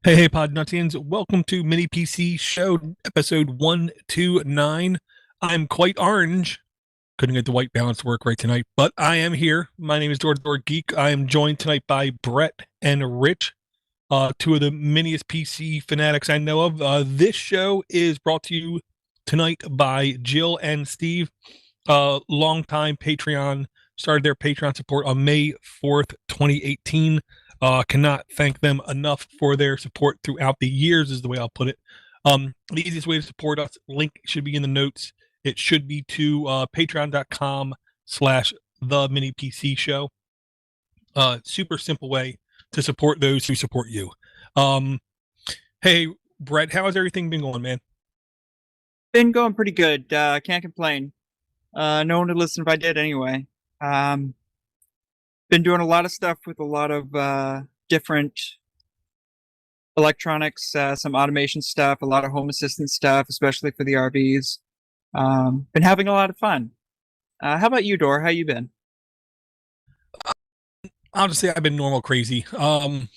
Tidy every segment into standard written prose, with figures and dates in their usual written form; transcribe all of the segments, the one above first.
Hey, Podnutzians, welcome to Mini PC Show, episode 129. I'm quite orange. Couldn't get the white balance to work right tonight, but I am here. My name is o-droid Geek. I am joined tonight by Brett and Rich, two of the miniest PC fanatics I know of. This show is brought to you tonight by Jill and Steve, longtime Patreon, started their Patreon support on May 4th, 2018. Cannot thank them enough for their support throughout the years, is the way I'll put it. The easiest way to support us, link should be in the notes. It should be to patreon.com/the mini PC show. Super simple way to support those who support you. Hey, Brett, how has everything been going, man? Been going pretty good. Can't complain. No one would listen if I did anyway. Been doing a lot of stuff with a lot of different electronics, some automation stuff, a lot of home assistant stuff, especially for the RVs. Been having a lot of fun. How about you, Dor? How you been? I'll just say I've been normal crazy. I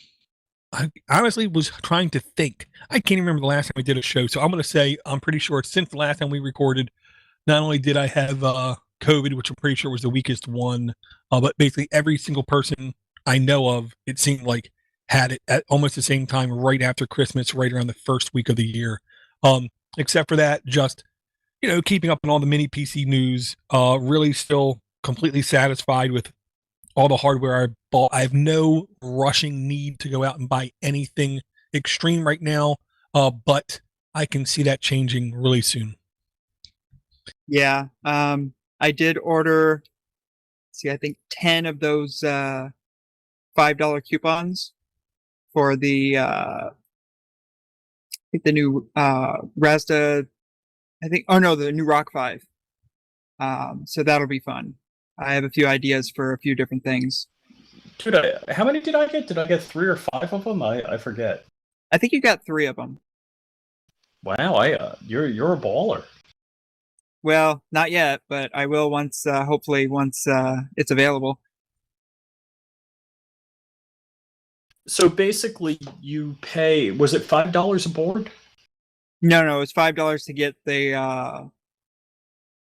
honestly was trying to think. I can't even remember the last time we did a show, so I'm going to say I'm pretty sure since the last time we recorded, not only did I have COVID, which I'm pretty sure was the weakest one, but basically every single person I know of, it seemed like, had it at almost the same time, right after Christmas, right around the first week of the year. Except for that, just keeping up on all the mini PC news. Really, still completely satisfied with all the hardware I bought. I have no rushing need to go out and buy anything extreme right now, but I can see that changing really soon. Yeah. I did order, I think 10 of those $5 coupons for the I think the new Razda, the new Rock 5. So that'll be fun. I have a few ideas for a few different things. Dude, how many did I get? Did I get 3 or 5 of them? I forget. I think you got 3 of them. Wow, you're a baller. Well, not yet, but I will once, hopefully once it's available. So basically, you pay, was it $5 a board? No, it's $5 to get the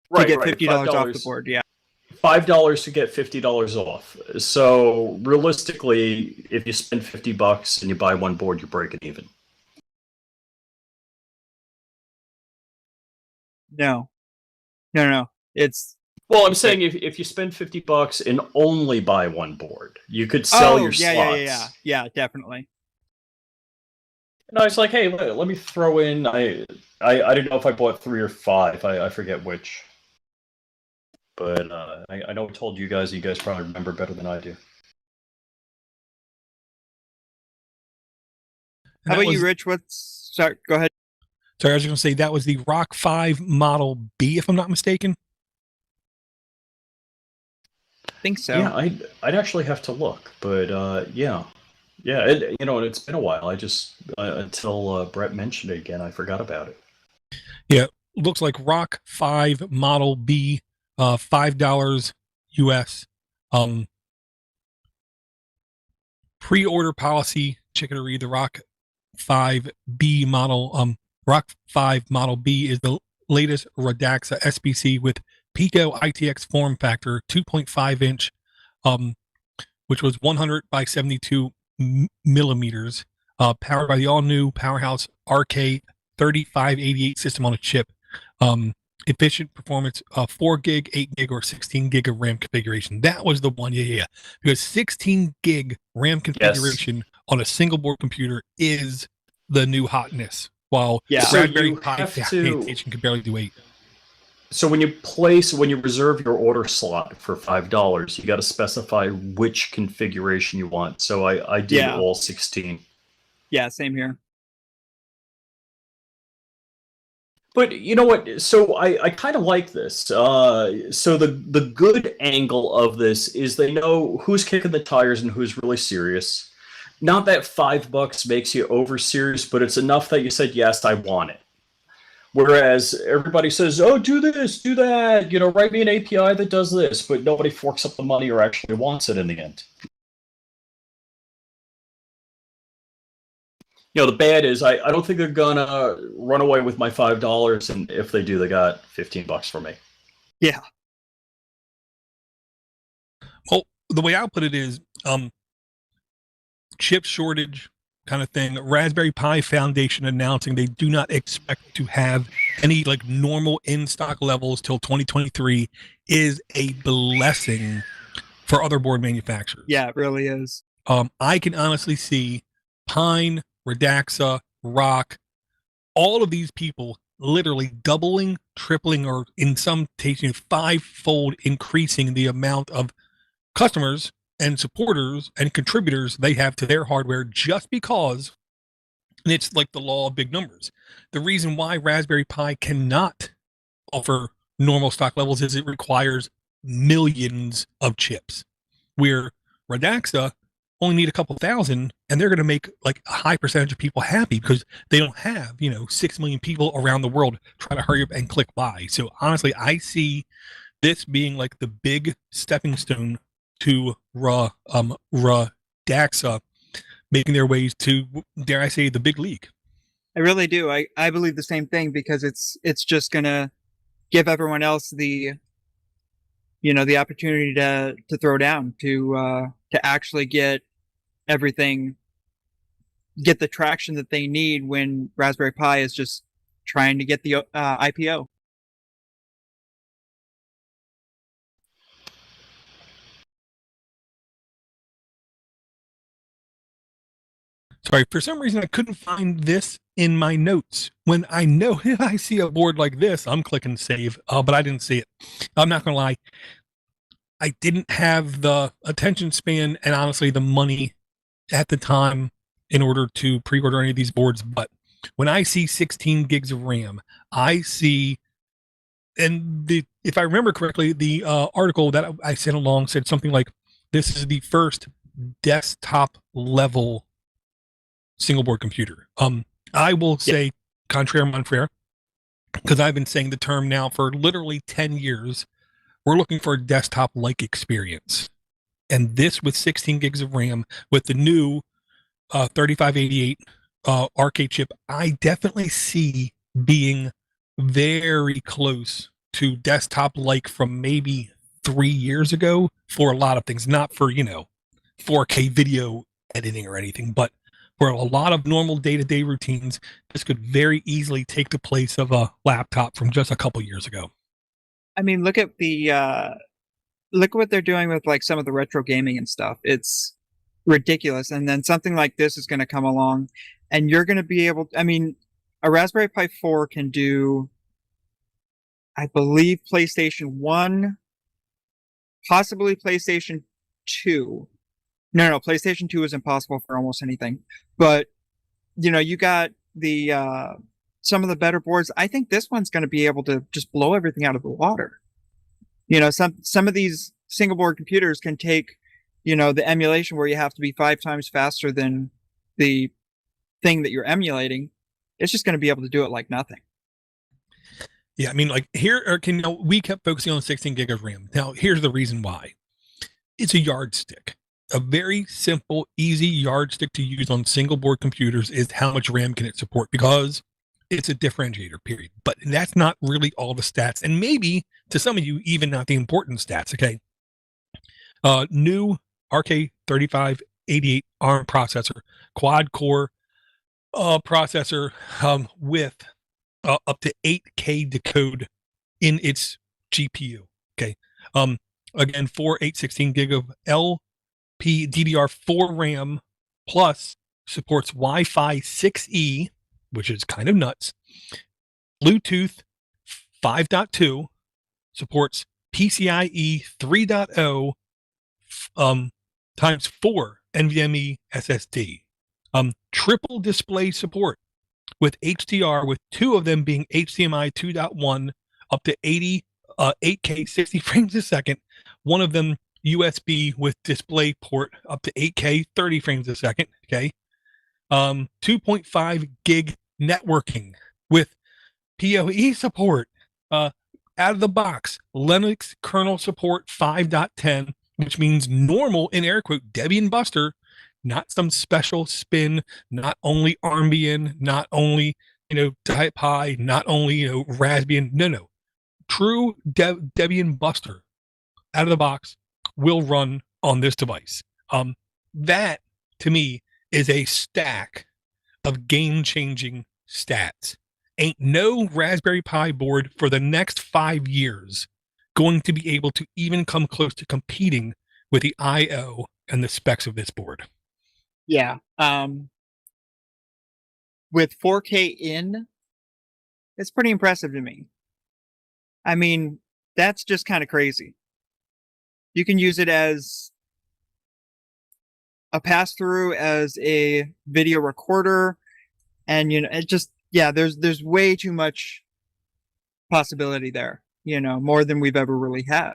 Right, to get right, $50 off the board. Yeah. $5 to get $50 off. So realistically, if you spend $50 and you buy one board, you're breaking even. No. It's Well, I'm saying if you spend $50 and only buy one board, you could sell your slots. Yeah, definitely. And I was like, hey, let me throw in. I don't know if I bought 3 or 5. I forget which. But I know I told you guys probably remember better than I do. How about you, Rich? Sorry, go ahead. Sorry, I was going to say that was the Rock 5 Model B, if I'm not mistaken. I think so. Yeah, I'd actually have to look, but yeah, it's been a while. I just until Brett mentioned it again, I forgot about it. Yeah, looks like Rock 5 Model B, $5 US. Pre-order policy, chickadeee, the Rock 5B model, Rock 5 Model B is the latest Redaxa SBC with Pico ITX form factor, 2.5 inch, which was 100 by 72 millimeters, powered by the all-new Powerhouse RK 3588 system on a chip. Efficient performance, 4 gig, 8 gig, or 16 gig of RAM configuration. That was the one, yeah. Because 16 gig RAM configuration on a single board computer is the new hotness. While Raspberry Pi station can barely do 8. So when you reserve your order slot for $5, you got to specify which configuration you want. So I did all 16. Yeah, same here. But you know what? So I kind of like this. So the good angle of this is they know who's kicking the tires and who's really serious. Not that $5 makes you over serious, but it's enough that you said, yes, I want it. Whereas everybody says, oh, do this, do that, write me an API that does this, but nobody forks up the money or actually wants it in the end. The bad is I don't think they're gonna run away with my $5, and if they do, they got $15 for me. Yeah. Well, the way I'll put it is, chip shortage kind of thing. Raspberry Pi Foundation announcing they do not expect to have any like normal in-stock levels till 2023 is a blessing for other board manufacturers. Yeah, it really is. I can honestly see Pine, Redaxa, Rock, all of these people literally doubling, tripling, or in some cases, five-fold increasing the amount of customers and supporters and contributors they have to their hardware just because it's like the law of big numbers. The reason why Raspberry Pi cannot offer normal stock levels is it requires millions of chips, where Redaxa only need a couple thousand, and they're going to make like a high percentage of people happy because they don't have 6 million people around the world trying to hurry up and click buy. So honestly, I see this being like the big stepping stone to Redaxa making their ways to, dare I say, the big league. I really do. I believe the same thing, because it's just gonna give everyone else the the opportunity to throw down, to actually get everything, get the traction that they need when Raspberry Pi is just trying to get the IPO. Sorry, for some reason I couldn't find this in my notes. When I know I see a board like this, I'm clicking save, but I didn't see it. I'm not gonna lie, I didn't have the attention span and honestly the money at the time in order to pre-order any of these boards. But when I see 16 gigs of RAM, I see, and if I remember correctly, the article that I sent along said something like, this is the first desktop level single board computer. I will say, contraire mon frere, because I've been saying the term now for literally 10 years, we're looking for a desktop-like experience. And this with 16 gigs of RAM, with the new 3588 arcade chip, I definitely see being very close to desktop-like from maybe 3 years ago for a lot of things, not for 4K video editing or anything, but for a lot of normal day-to-day routines, this could very easily take the place of a laptop from just a couple years ago. I mean, look at what they're doing with like some of the retro gaming and stuff. It's ridiculous. And then something like this is going to come along, and you're going to be able to, I mean, a Raspberry Pi 4 can do, I believe, PlayStation 1, possibly PlayStation 2. No, PlayStation 2 is impossible for almost anything. But, you got the some of the better boards. I think this one's going to be able to just blow everything out of the water. Some of these single board computers can take, the emulation where you have to be 5 times faster than the thing that you're emulating. It's just going to be able to do it like nothing. Yeah, I mean, like we kept focusing on 16 gig of RAM. Now, here's the reason why. It's a yardstick. A very simple, easy yardstick to use on single board computers is how much RAM can it support, because it's a differentiator, period. But that's not really all the stats. And maybe to some of you, even not the important stats. Okay. New RK3588 ARM processor, quad core processor with up to 8K decode in its GPU. Okay. Again, 816 gig of LPDDR4 RAM, plus supports Wi-Fi 6E, which is kind of nuts. Bluetooth 5.2, supports PCIe 3.0 times 4 NVMe SSD. Triple display support with HDR, with 2 of them being HDMI 2.1 up to 8K 60 frames a second. One of them USB with display port up to 8K 30 frames a second. Okay. 2.5 gig networking with PoE support. Out of the box, Linux kernel support 5.10, which means normal, in air quote, Debian Buster not some special spin, not only Armbian, not only, Diet Pie, not only, Raspbian. No. True Debian Buster out of the box will run on this device. That to me is a stack of game-changing stats. Ain't no Raspberry Pi board for the next 5 years going to be able to even come close to competing with the I/O and the specs of this board. Yeah. With 4K in, it's pretty impressive to me. I mean, that's just kind of crazy. You can use it as a pass-through, as a video recorder, and it just, there's way too much possibility there. More than we've ever really had.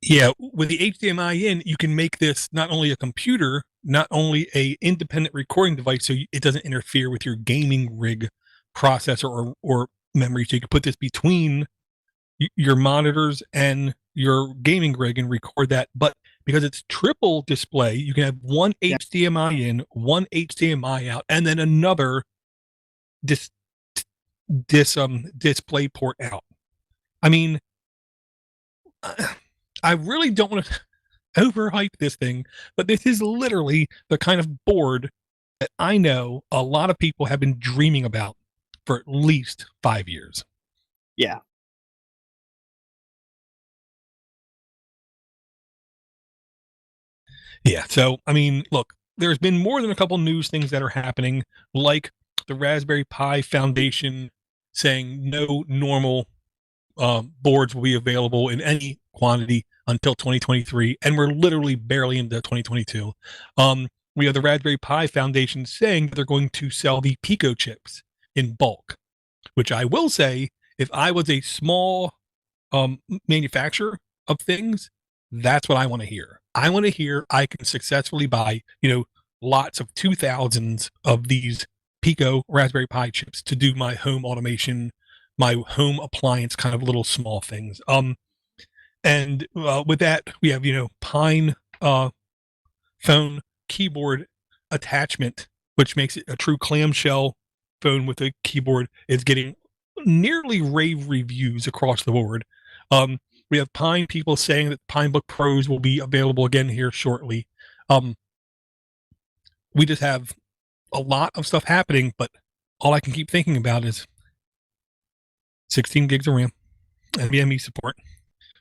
Yeah, with the HDMI in, you can make this not only a computer, not only a independent recording device, so it doesn't interfere with your gaming rig processor or memory. So you can put this between your monitors and your gaming rig and record that. But because it's triple display, you can have one HDMI in, one HDMI out, and then another display port out. I mean, I really don't want to overhype this thing, but this is literally the kind of board that I know a lot of people have been dreaming about for at least 5 years. Yeah. Yeah. So, I mean, look, there's been more than a couple news things that are happening, like the Raspberry Pi Foundation saying no normal boards will be available in any quantity until 2023, and we're literally barely into 2022. We have the Raspberry Pi Foundation saying that they're going to sell the Pico chips in bulk, which I will say, if I was a small manufacturer of things, that's what I want to hear. I want to hear I can successfully buy, lots of 2000s of these Pico Raspberry Pi chips to do my home automation, my home appliance kind of little small things. And with that, we have, Pine phone keyboard attachment, which makes it a true clamshell phone with a keyboard. It's getting nearly rave reviews across the board. We have Pine people saying that Pinebook Pros will be available again here shortly. We just have a lot of stuff happening, but all I can keep thinking about is 16 gigs of RAM, NVMe support,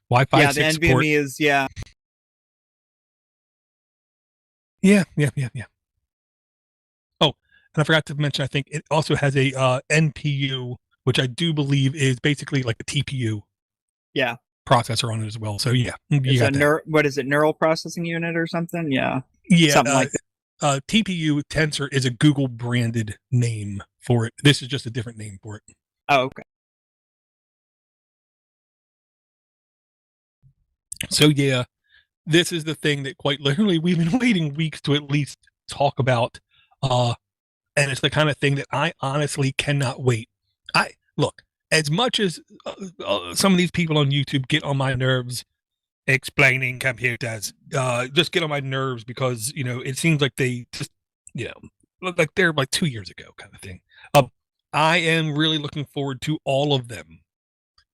Wi-Fi 6 the support. NVMe is, Yeah. Oh, and I forgot to mention, I think it also has a NPU, which I do believe is basically like a TPU. Yeah. Processor on it as well. So yeah, it's what is it, neural processing unit or something? Yeah, something like that. TPU Tensor is a Google branded name for it. This is just a different name for it. Oh, okay. So yeah, this is the thing that quite literally we've been waiting weeks to at least talk about, and it's the kind of thing that I honestly cannot wait. Look, as much as some of these people on YouTube get on my nerves explaining computers, just get on my nerves because, it seems like they just, like they're like 2 years ago kind of thing. I am really looking forward to all of them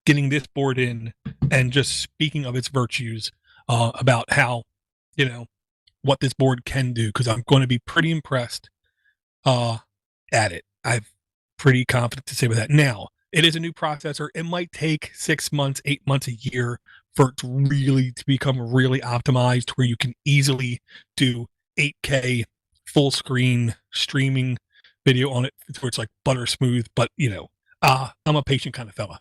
getting this board in and just speaking of its virtues, about how, what this board can do, because I'm going to be pretty impressed at it. I'm pretty confident to say with that. Now, it is a new processor. It might take 6 months, 8 months, a year for it to become really optimized, where you can easily do 8K full screen streaming video on it, where it's like butter smooth. But I'm a patient kind of fella.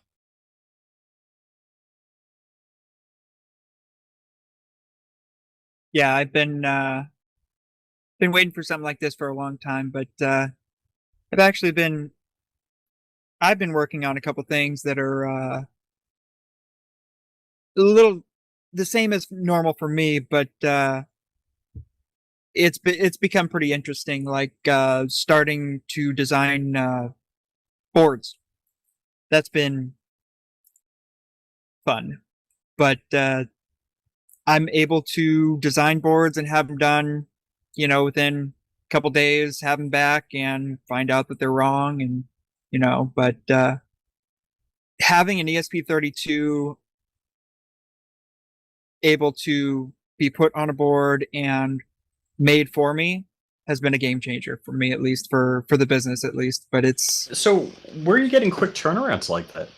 Yeah, I've been waiting for something like this for a long time, but I've been working on a couple things that are a little the same as normal for me, but it's become pretty interesting, like starting to design boards. That's been fun, but I'm able to design boards and have them done within a couple days, have them back and find out that they're wrong. And, but having an ESP32 able to be put on a board and made for me has been a game changer for me, at least for the business, at least. But it's So where are you getting quick turnarounds like that?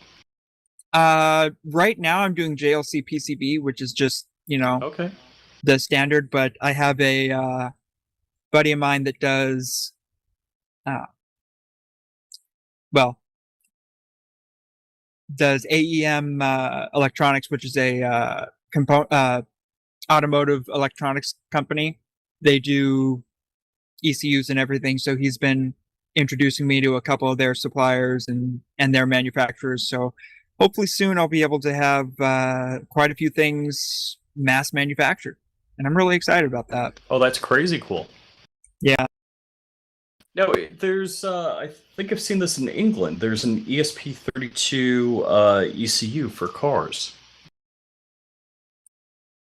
right now I'm doing JLC PCB, which is just Okay. the standard. But I have a buddy of mine that does AEM Electronics, which is a automotive electronics company. They do ECUs and everything. So he's been introducing me to a couple of their suppliers and their manufacturers. So hopefully soon I'll be able to have quite a few things mass manufactured. And I'm really excited about that. Oh, that's crazy cool. Yeah. No, there's, I think I've seen this in England. There's an ESP32 ECU for cars.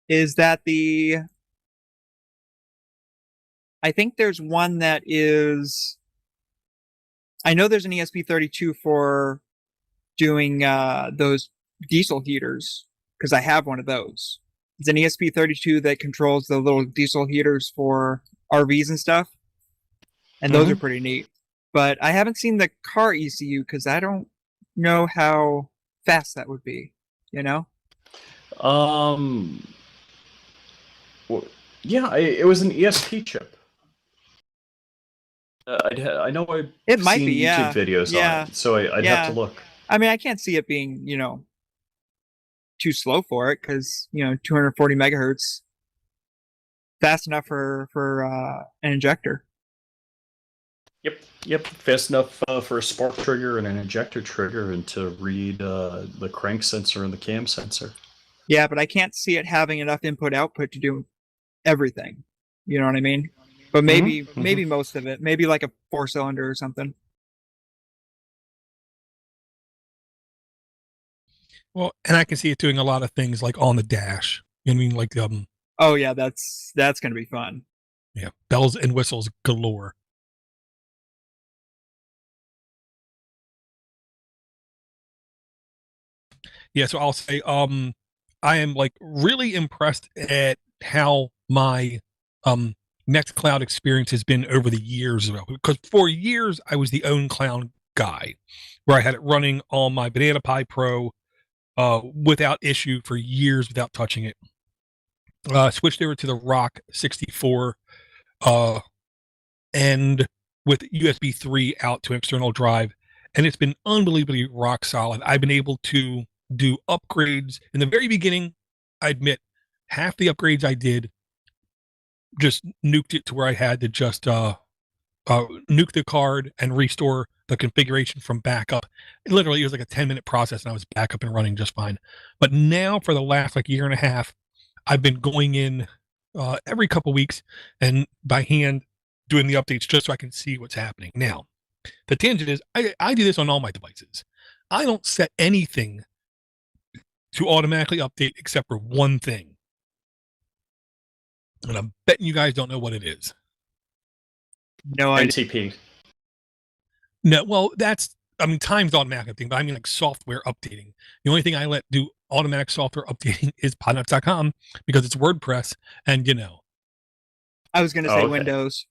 Is that I think there's one that is, I know there's an ESP32 for doing those diesel heaters, because I have one of those. It's an ESP32 that controls the little diesel heaters for RVs and stuff. And those are pretty neat. But I haven't seen the car ECU because I don't know how fast that would be, Well, yeah, it was an ESP chip. I know I've It might seen be, yeah. YouTube videos Yeah. on it, so I'd Yeah. have to look. I mean, I can't see it being, too slow for it because, 240 megahertz, fast enough for an injector. Yep, fast enough for a spark trigger and an injector trigger, and to read the crank sensor and the cam sensor. Yeah, but I can't see it having enough input-output to do everything. You know what I mean? But maybe most of it. Maybe like a 4-cylinder or something. Well, and I can see it doing a lot of things like on the dash. You know what I mean? Like Oh yeah, that's gonna be fun. yeah, bells and whistles galore. Yeah, so I'll say I am like really impressed at how my Nextcloud experience has been over the years, because for years I was the OwnCloud guy, where I had it running on my Banana Pi Pro without issue for years without touching it. Switched over to the Rock 64 and with USB 3 out to external drive, and it's been unbelievably rock solid. I've been able to do upgrades. In the very beginning, I admit half the upgrades I did just nuked it to where I had to just nuke the card and restore the configuration from backup. Literally, it was like a 10-minute process and I was back up and running just fine. But now for the last like year and a half, I've been going in every couple weeks and by hand doing the updates just so I can see what's happening. Now, the tangent is I do this on all my devices. I don't set anything to automatically update except for one thing. And I'm betting you guys don't know what it is. No idea. NTP. No, well, time's automatic thing, but I mean like software updating. The only thing I let do automatic software updating is Podnutz.com because it's WordPress, and I was gonna say okay. Windows.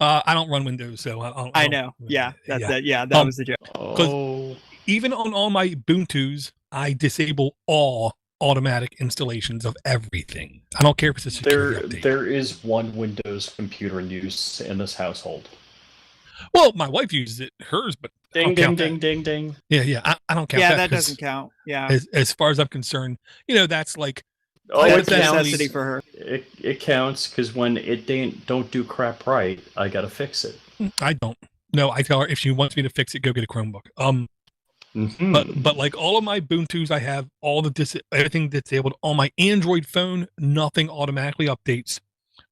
I don't run Windows, so I know. Yeah, that's yeah. it. Yeah, that was the joke. Oh. Even on all my Ubuntu's, I disable all automatic installations of everything. I don't care if it's a security update. There is one Windows computer in use in this household. Well, my wife uses it, hers, but Ding, ding, ding, ding, ding. Yeah. I don't count Yeah, that. that doesn't count. Yeah. As far as I'm concerned, that's like Oh, that's it a counts. necessity for her. It counts because when it don't do crap right, I gotta fix it. I don't. No, I tell her if she wants me to fix it, go get a Chromebook. But like all of my Ubuntu's, I have all the everything disabled. On my Android phone, nothing automatically updates.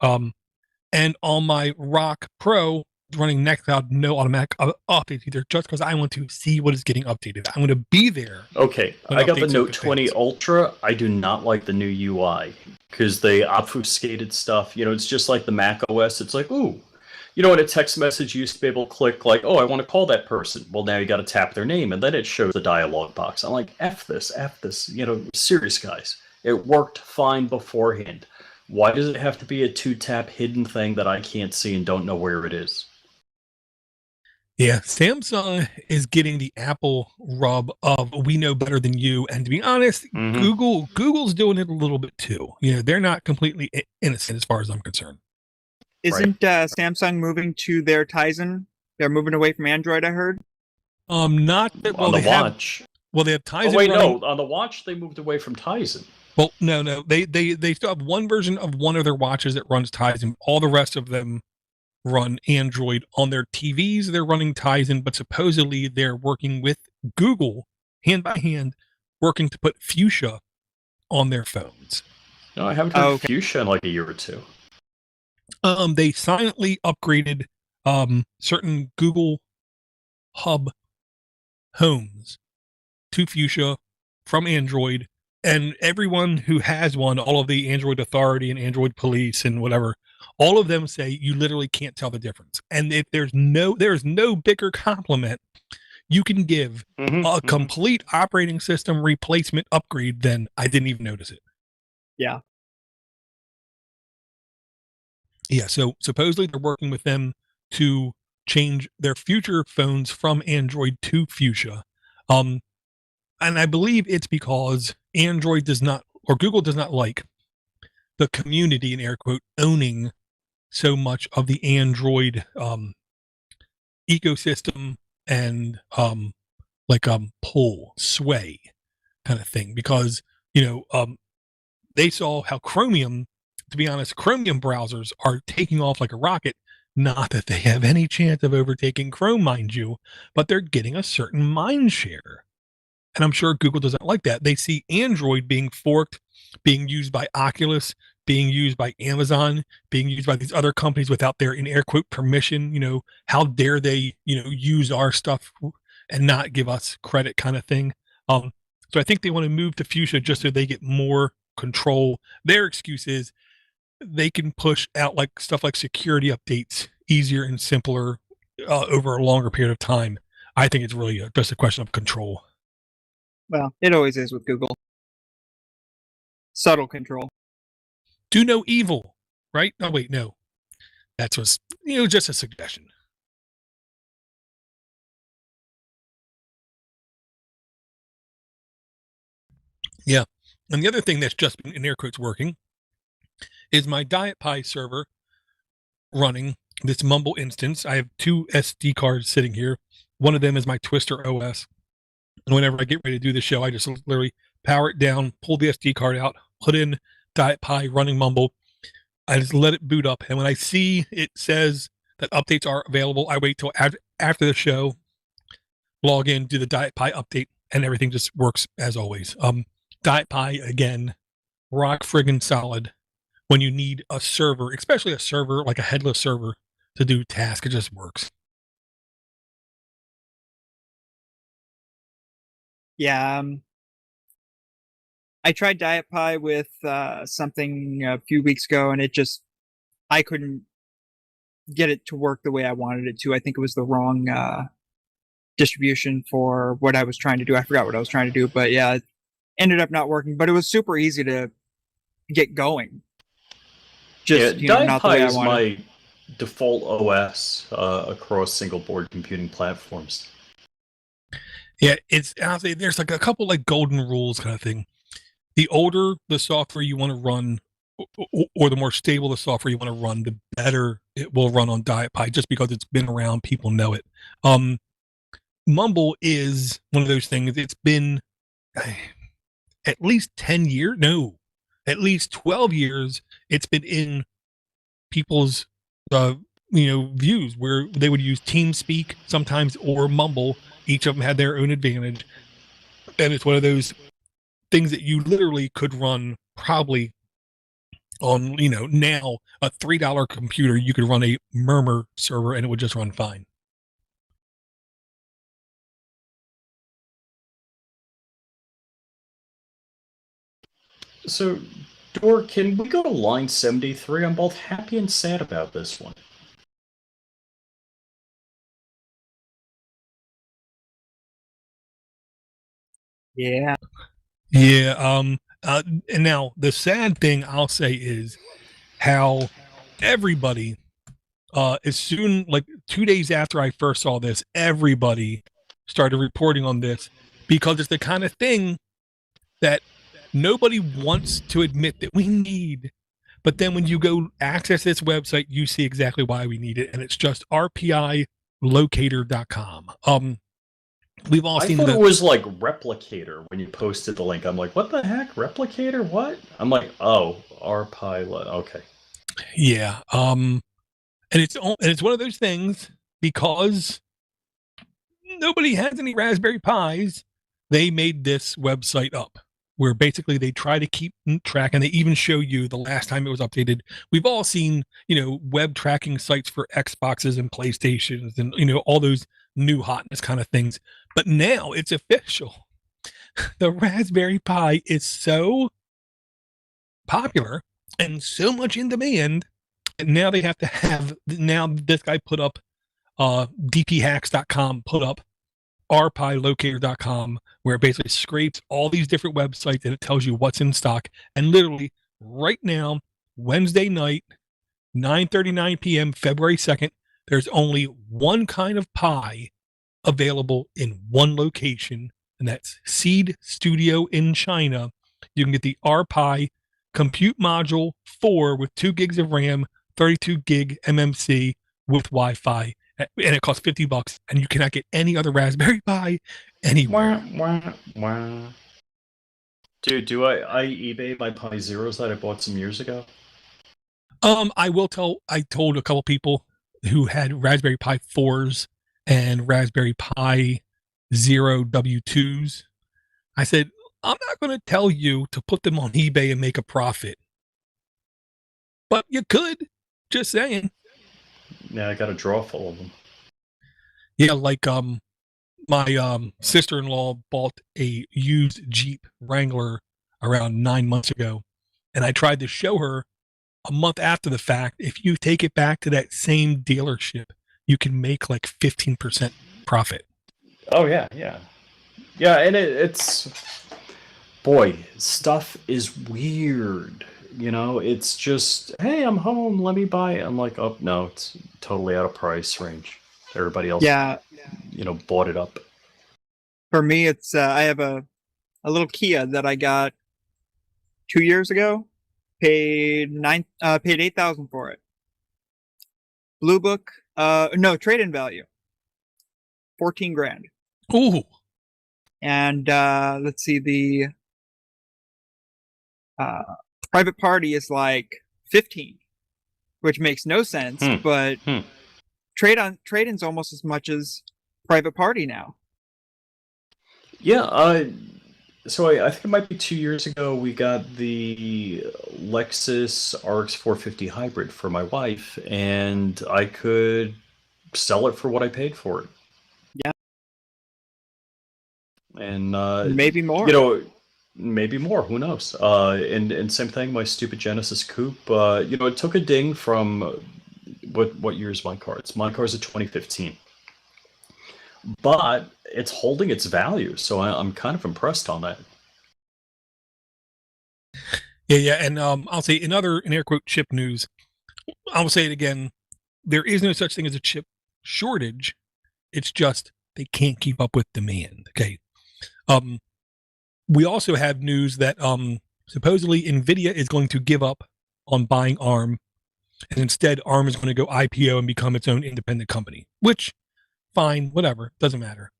And on my Rock Pro running Nextcloud, no automatic updates either. Just because I want to see what is getting updated, I'm going to be there. Okay, when I got the updates Note are 20 fixed. Ultra. I do not like the new UI because they obfuscated stuff. It's just like the Mac OS. It's like, ooh, in a text message, you used to be able to click like, oh, I want to call that person. Well, now you got to tap their name, and then it shows the dialog box. I'm like, F this. Serious guys. It worked fine beforehand. Why does it have to be a two-tap hidden thing that I can't see and don't know where it is? Yeah, Samsung is getting the Apple rub of we know better than you. And to be honest, Google's doing it a little bit too. They're not completely innocent as far as I'm concerned. Isn't Samsung moving to their Tizen? They're moving away from Android, I heard. Not that on the watch. They have Tizen. Oh wait, running. no, on the watch they moved away from Tizen. Well, no, they still have one version of one of their watches that runs Tizen. All the rest of them run Android. On their TVs. They're running Tizen, but supposedly they're working with Google hand by hand, working to put Fuchsia on their phones. No, I haven't heard Fuchsia in like a year or two. They silently upgraded certain Google Hub homes to Fuchsia from Android, and everyone who has one, all of the Android Authority and Android Police and whatever, all of them say you literally can't tell the difference. And if there's no bigger compliment you can give a complete operating system replacement upgrade, then I didn't even notice it. Yeah. Yeah, so supposedly they're working with them to change their future phones from Android to Fuchsia. And I believe it's because Android does not, or Google does not like the community, in air quote, owning so much of the Android ecosystem and pull, sway kind of thing. Because, they saw how Chromium, to be honest, Chromium browsers are taking off like a rocket. Not that they have any chance of overtaking Chrome, mind you, but they're getting a certain mind share. And I'm sure Google doesn't like that. They see Android being forked, being used by Oculus, being used by Amazon, being used by these other companies without their, in air quote, permission. How dare they, use our stuff and not give us credit kind of thing. So I think they want to move to Fuchsia just so they get more control. Their excuse is they can push out like stuff like security updates easier and simpler over a longer period of time. I think it's really just a question of control. Well, it always is with Google. Subtle control. Do no evil, right? Oh, wait, no. That was, just a suggestion. Yeah. And the other thing that's just been, in air quotes, working is my Diet Pie server running this Mumble instance. I have 2 SD cards sitting here. One of them is my Twister OS. And whenever I get ready to do the show, I just literally power it down, pull the SD card out, put in Diet Pie running Mumble. I just let it boot up. And when I see it says that updates are available, I wait till after the show, log in, do the Diet Pie update, and everything just works as always. Diet Pie, again, rock friggin' solid when you need a server, especially a server like a headless server to do tasks. It just works. Yeah. I tried Diet Pie with something a few weeks ago, and I couldn't get it to work the way I wanted it to. I think it was the wrong distribution for what I was trying to do. I forgot what I was trying to do, but yeah, it ended up not working. But it was super easy to get going. Just Diet Pie is my default OS across single board computing platforms. Yeah, honestly, there's like a couple like golden rules kind of thing. The older the software you want to run, or the more stable the software you want to run, the better it will run on Diet Pie, just because it's been around, people know it. Mumble is one of those things. It's been at least 10 years, no, at least 12 years. It's been in people's views where they would use TeamSpeak sometimes or Mumble. Each of them had their own advantage, and it's one of those things that you literally could run probably on, now a $3 computer. You could run a Murmur server and it would just run fine. So Dor, can we go to line 73? I'm both happy and sad about this one. Yeah. Yeah. And now the sad thing I'll say is how everybody, as soon, like 2 days after I first saw this, everybody started reporting on this because it's the kind of thing that nobody wants to admit that we need. But then when you go access this website, you see exactly why we need it. And it's just rpilocator.com. We've all I seen thought it was like Replicator when you posted the link. I'm like, what the heck? Replicator? What? I'm like, oh, rpilot. Okay. Yeah. And it's one of those things because nobody has any Raspberry Pis. They made this website up where basically they try to keep track, and they even show you the last time it was updated. We've all seen, web tracking sites for Xboxes and PlayStations and, all those new hotness kind of things. But now it's official. The Raspberry Pi is so popular and so much in demand. And now they have to have, now this guy put up, dphacks.com put up rpilocator.com, where it basically scrapes all these different websites and it tells you what's in stock. And literally right now, Wednesday night, 9:39 p.m., February 2nd, there's only one kind of Pi available in one location, and that's Seed Studio in China. You can get the RPi Compute Module 4 with 2 gigs of RAM, 32 gig MMC with Wi-Fi, and it costs $50, and you cannot get any other Raspberry Pi anywhere. Dude, do I eBay my Pi Zeros that I bought some years ago? I told a couple people who had Raspberry Pi 4s and Raspberry Pi Zero W2s. I said, I'm not going to tell you to put them on eBay and make a profit, but you could. Just saying. Yeah, I got a drawer full of them. Yeah, like my sister-in-law bought a used Jeep Wrangler around 9 months ago, and I tried to show her a month after the fact, if you take it back to that same dealership, you can make like 15% profit. Oh yeah, and it's boy, stuff is weird. It's just, hey, I'm home, let me buy it. I'm like, oh no, it's totally out of price range. Everybody else, bought it up. For me, it's I have a little Kia that I got 2 years ago. Paid $8,000 for it. Blue Book, no, trade-in value, $14,000. Ooh. And let's see, the private party is like 15, which makes no sense. But trade-in's almost as much as private party now. Yeah, so I think it might be 2 years ago we got the Lexus RX 450 hybrid for my wife, and I could sell it for what I paid for it. Yeah. And maybe more. Maybe more. Who knows? And same thing. My stupid Genesis Coupe. It took a ding from what year is my car? My car's a 2015. But it's holding its value, so I'm kind of impressed on that. Yeah, and I'll say in air quote chip news, I'll say it again, there is no such thing as a chip shortage. It's just they can't keep up with demand. Okay. We also have news that supposedly NVIDIA is going to give up on buying ARM, and instead ARM is going to go IPO and become its own independent company, which fine, whatever, doesn't matter.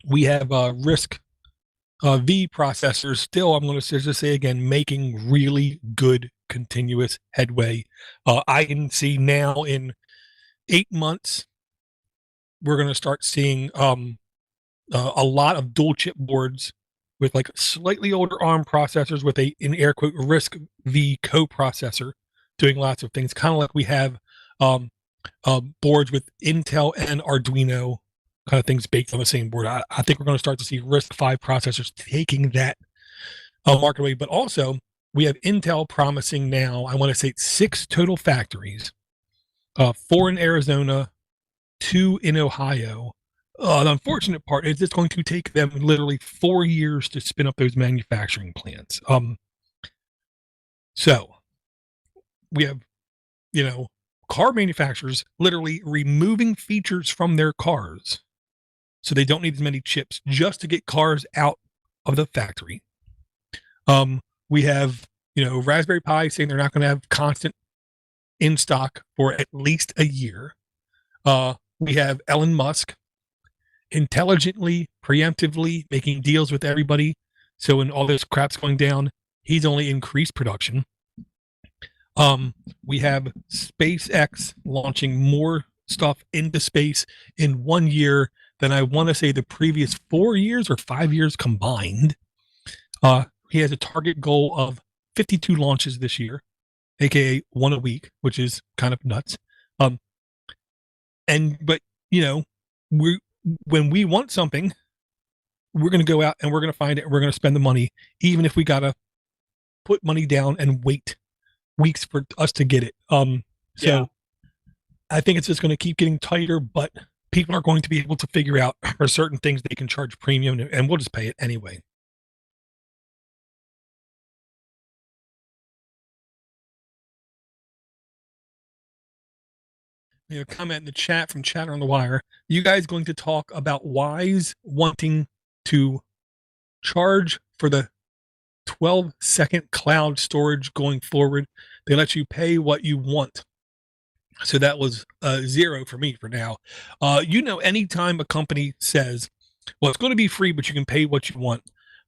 We have RISC V processors still, I'm going to just say again, making really good continuous headway. I can see now in 8 months, we're going to start seeing a lot of dual chip boards with like slightly older ARM processors with in air quote RISC V coprocessor doing lots of things, kind of like we have boards with Intel and Arduino kind of things baked on the same board. I think we're going to start to see RISC-V processors taking that market away. But also, we have Intel promising now, I want to say 6 total factories, 4 in Arizona, 2 in Ohio. The unfortunate part is it's going to take them literally 4 years to spin up those manufacturing plants. So we have, car manufacturers literally removing features from their cars so they don't need as many chips just to get cars out of the factory. We have, Raspberry Pi saying they're not going to have constant in stock for at least a year. We have Elon Musk intelligently, preemptively making deals with everybody. So when all this crap's going down, he's only increased production. We have SpaceX launching more stuff into space in 1 year than I want to say the previous 4 years or 5 years combined. He has a target goal of 52 launches this year, aka 1 a week, which is kind of nuts. But when we want something, we're going to go out and we're going to find it and we're going to spend the money, even if we got to put money down and wait weeks for us to get it. So I think it's just going to keep getting tighter, but people are going to be able to figure out for certain things they can charge premium, and we'll just pay it anyway. Comment in the chat from Chatter on the Wire. You guys going to talk about Wise wanting to charge for the 12-second cloud storage going forward? They let you pay what you want. So that was 0 for me for now. Anytime a company says, well, it's going to be free, but you can pay what you want,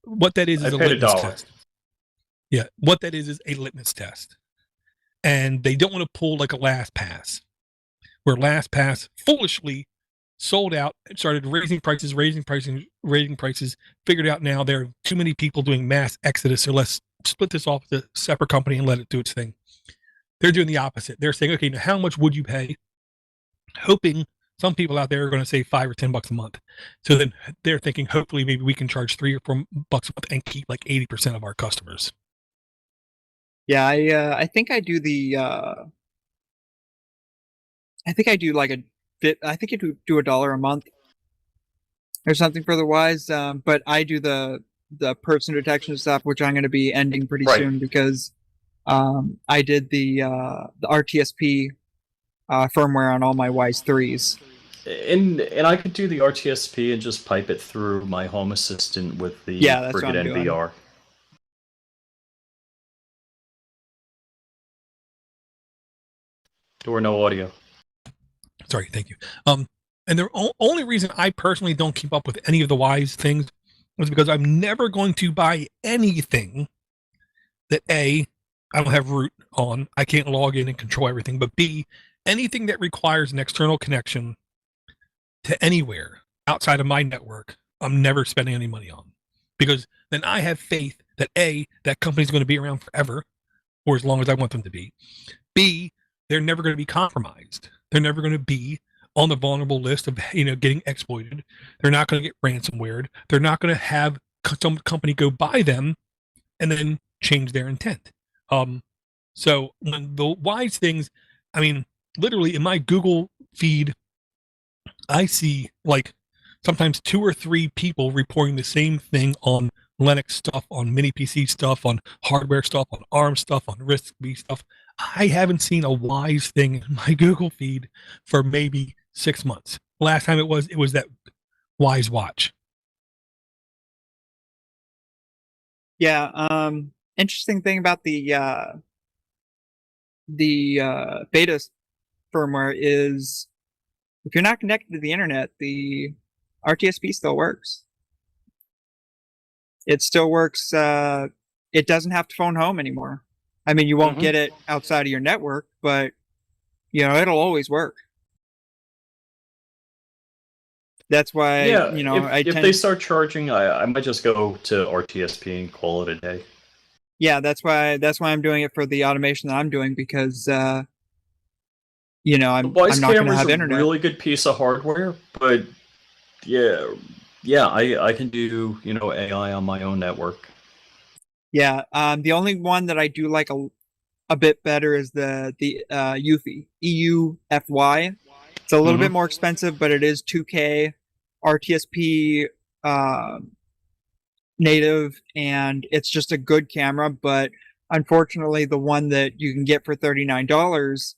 what that is a litmus test. Yeah, what that is a litmus test. And they don't want to pull like a LastPass, where LastPass foolishly sold out and started raising prices, figured out now there are too many people doing mass exodus, so let's split this off with a separate company and let it do its thing. They're doing the opposite. They're saying, okay, now how much would you pay? Hoping some people out there are going to save $5 or $10 a month. So then they're thinking, hopefully maybe we can charge $3 or $4 a month and keep like 80% of our customers. Yeah, I think I do I think I do like a bit. I think I do $1 a month or something for the Wise. But I do the person detection stuff, which I'm going to be ending pretty soon because I did the RTSP firmware on all my Wise 3s. And I could do the RTSP and just pipe it through my Home Assistant with the Frigate NVR. Or no audio. Sorry, thank you. And the only reason I personally don't keep up with any of the Wise things is because I'm never going to buy anything that A, I don't have root on, I can't log in and control everything, but B, anything that requires an external connection to anywhere outside of my network, I'm never spending any money on. Because then I have faith that A, that company's going to be around forever, or as long as I want them to be. B, they're never going to be compromised. They're never going to be on the vulnerable list of, getting exploited. They're not going to get ransomware. They're not going to have some company go buy them and then change their intent. So when the Wise things, literally in my Google feed, I see like sometimes 2 or 3 people reporting the same thing on Linux stuff, on mini PC stuff, on hardware stuff, on ARM stuff, on RISC-V stuff. I haven't seen a Wise thing in my Google feed for maybe 6 months. Last time it was that Wise watch. Yeah. Interesting thing about the beta firmware is if you're not connected to the internet, the RTSP still works. It still works. It doesn't have to phone home anymore. You won't get it outside of your network, but it'll always work. That's why, if they start charging, I might just go to RTSP and call it a day. Yeah, that's why I'm doing it for the automation that I'm doing because, I'm not going to have internet. A really good piece of hardware, but I can do AI on my own network. Yeah. The only one that I do like a bit better is the Eufy, EUFY. It's a little bit more expensive, but it is 2K RTSP native, and it's just a good camera. But unfortunately, the one that you can get for $39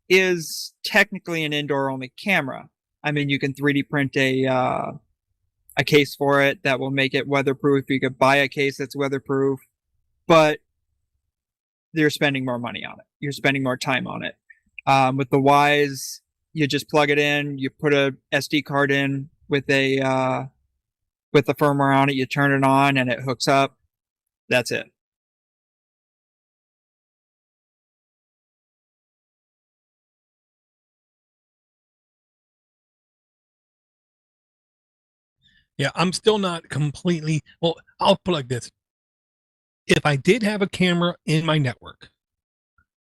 is technically an indoor only camera. I mean, you can 3D print a case for it that will make it weatherproof. You could buy a case that's weatherproof, but you're spending more money on it. You're spending more time on it. With the Wise, you just plug it in, you put a SD card in with the firmware on it, you turn it on, and it hooks up. That's it. Yeah, I'm still not completely. Well, I'll put it like this: if I did have a camera in my network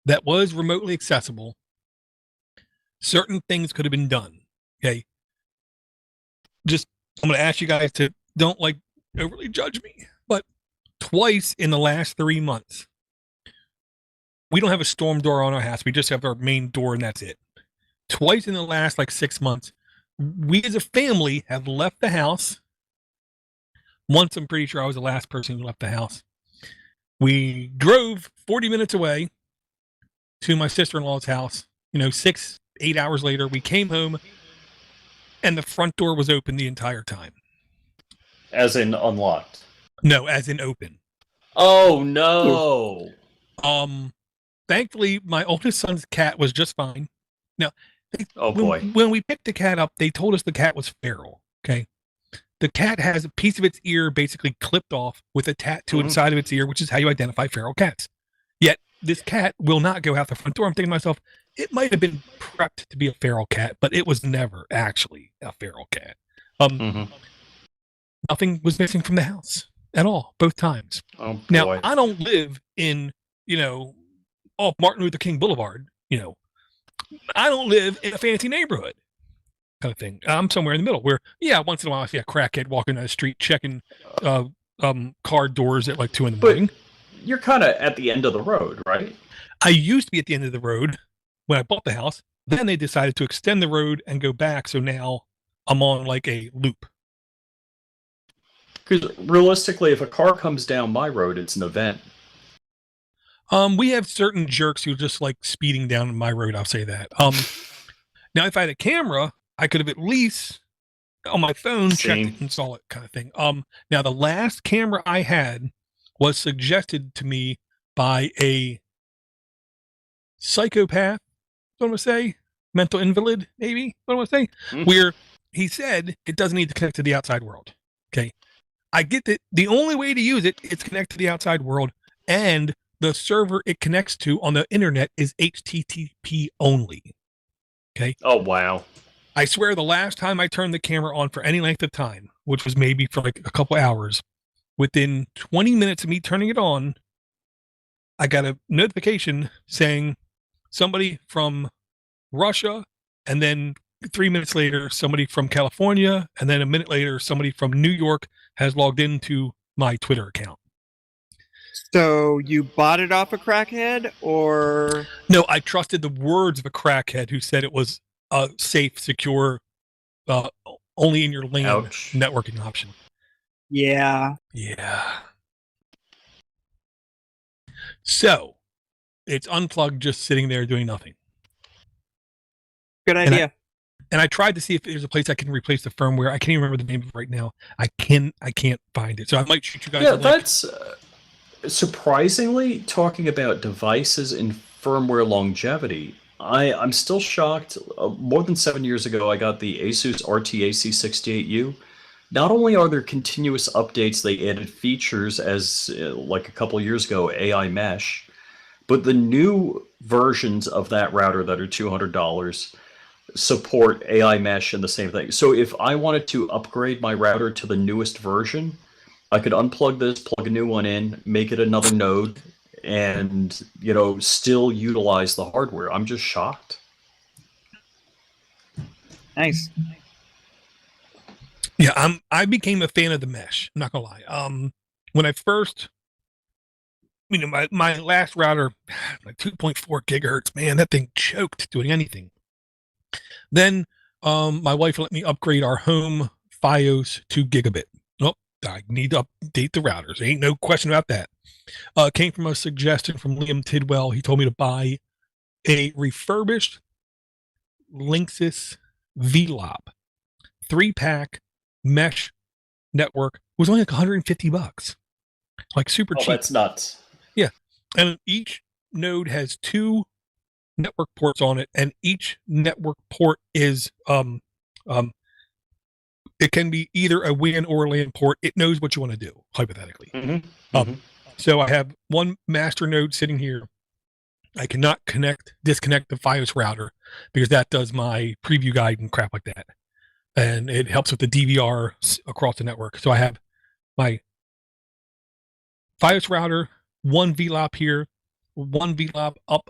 that was remotely accessible, certain things could have been done. Okay, just I'm going to ask you guys to don't like overly judge me, but twice in the last 3 months, we don't have a storm door on our house. We just have our main door, and that's it. Twice in the last like 6 months, we as a family have left the house. Once, I'm pretty sure I was the last person who left the house. We drove 40 minutes away to my sister-in-law's house. 6, 8 hours later, we came home, and the front door was open the entire time. As in unlocked? No, as in open. Oh, no. Thankfully, my oldest son's cat was just fine. Now, boy. When we picked the cat up, they told us the cat was feral. Okay. The cat has a piece of its ear basically clipped off with a tattoo inside of its ear, which is how you identify feral cats. Yet this cat will not go out the front door. I'm thinking to myself, it might have been prepped to be a feral cat, but it was never actually a feral cat. Nothing was missing from the house at all, both times. Oh, boy. Now, I don't live in, off Martin Luther King Boulevard. I don't live in a fancy neighborhood kind of thing. I'm somewhere in the middle where, once in a while I see a crackhead walking down the street checking car doors at like 2 a.m. But you're kind of at the end of the road, right? I used to be at the end of the road when I bought the house. Then they decided to extend the road and go back. So now I'm on like a loop. Because realistically, if a car comes down my road, it's an event. We have certain jerks who just like speeding down my road. I'll say that. Now, if I had a camera, I could have at least on my phone checked it and saw it, kind of thing. Now the last camera I had was suggested to me by a psychopath. What do I want to say? Mental invalid, maybe. What do I want to say? Where he said it doesn't need to connect to the outside world. Okay, I get that the only way to use it is connect to the outside world, and the server it connects to on the internet is HTTP only. Okay. Oh, wow. I swear the last time I turned the camera on for any length of time, which was maybe for like a couple hours, within 20 minutes of me turning it on, I got a notification saying somebody from Russia, and then 3 minutes later, somebody from California, and then a minute later, somebody from New York has logged into my Twitter account. So you bought it off a crackhead, or? No, I trusted the words of a crackhead who said it was a safe, secure, only in your lane networking option. Yeah. Yeah. So it's unplugged, just sitting there doing nothing. Good idea. And I tried to see if there's a place I can replace the firmware. I can't even remember the name of it right now. I can't find it. So I might shoot you guys. Yeah, that's surprisingly, talking about devices and firmware longevity. I'm still shocked. More than 7 years ago, I got the Asus RTAC68U. Not only are there continuous updates, they added features as like a couple years ago, AI mesh, but the new versions of that router that are $200 support AI mesh and the same thing. So if I wanted to upgrade my router to the newest version, I could unplug this, plug a new one in, make it another node, and still utilize the hardware. I'm just shocked. Nice. Yeah, I became a fan of the mesh. I'm not gonna lie. When I first my last router, like 2.4 gigahertz, man, that thing choked doing anything. Then my wife let me upgrade our home FiOS to gigabit. Oh, I need to update the routers. Ain't no question about that. Came from a suggestion from Liam Tidwell. He told me to buy a refurbished Linksys VLOP 3-pack mesh network. It was only like $150, like super cheap. That's nuts. Yeah, and each node has 2 network ports on it, and each network port is it can be either a WAN or a LAN port. It knows what you want to do, hypothetically. So I have one master node sitting here. I cannot disconnect the FiOS router because that does my preview guide and crap like that. And it helps with the DVR across the network. So I have my FiOS router, one VLOP here, one VLOP up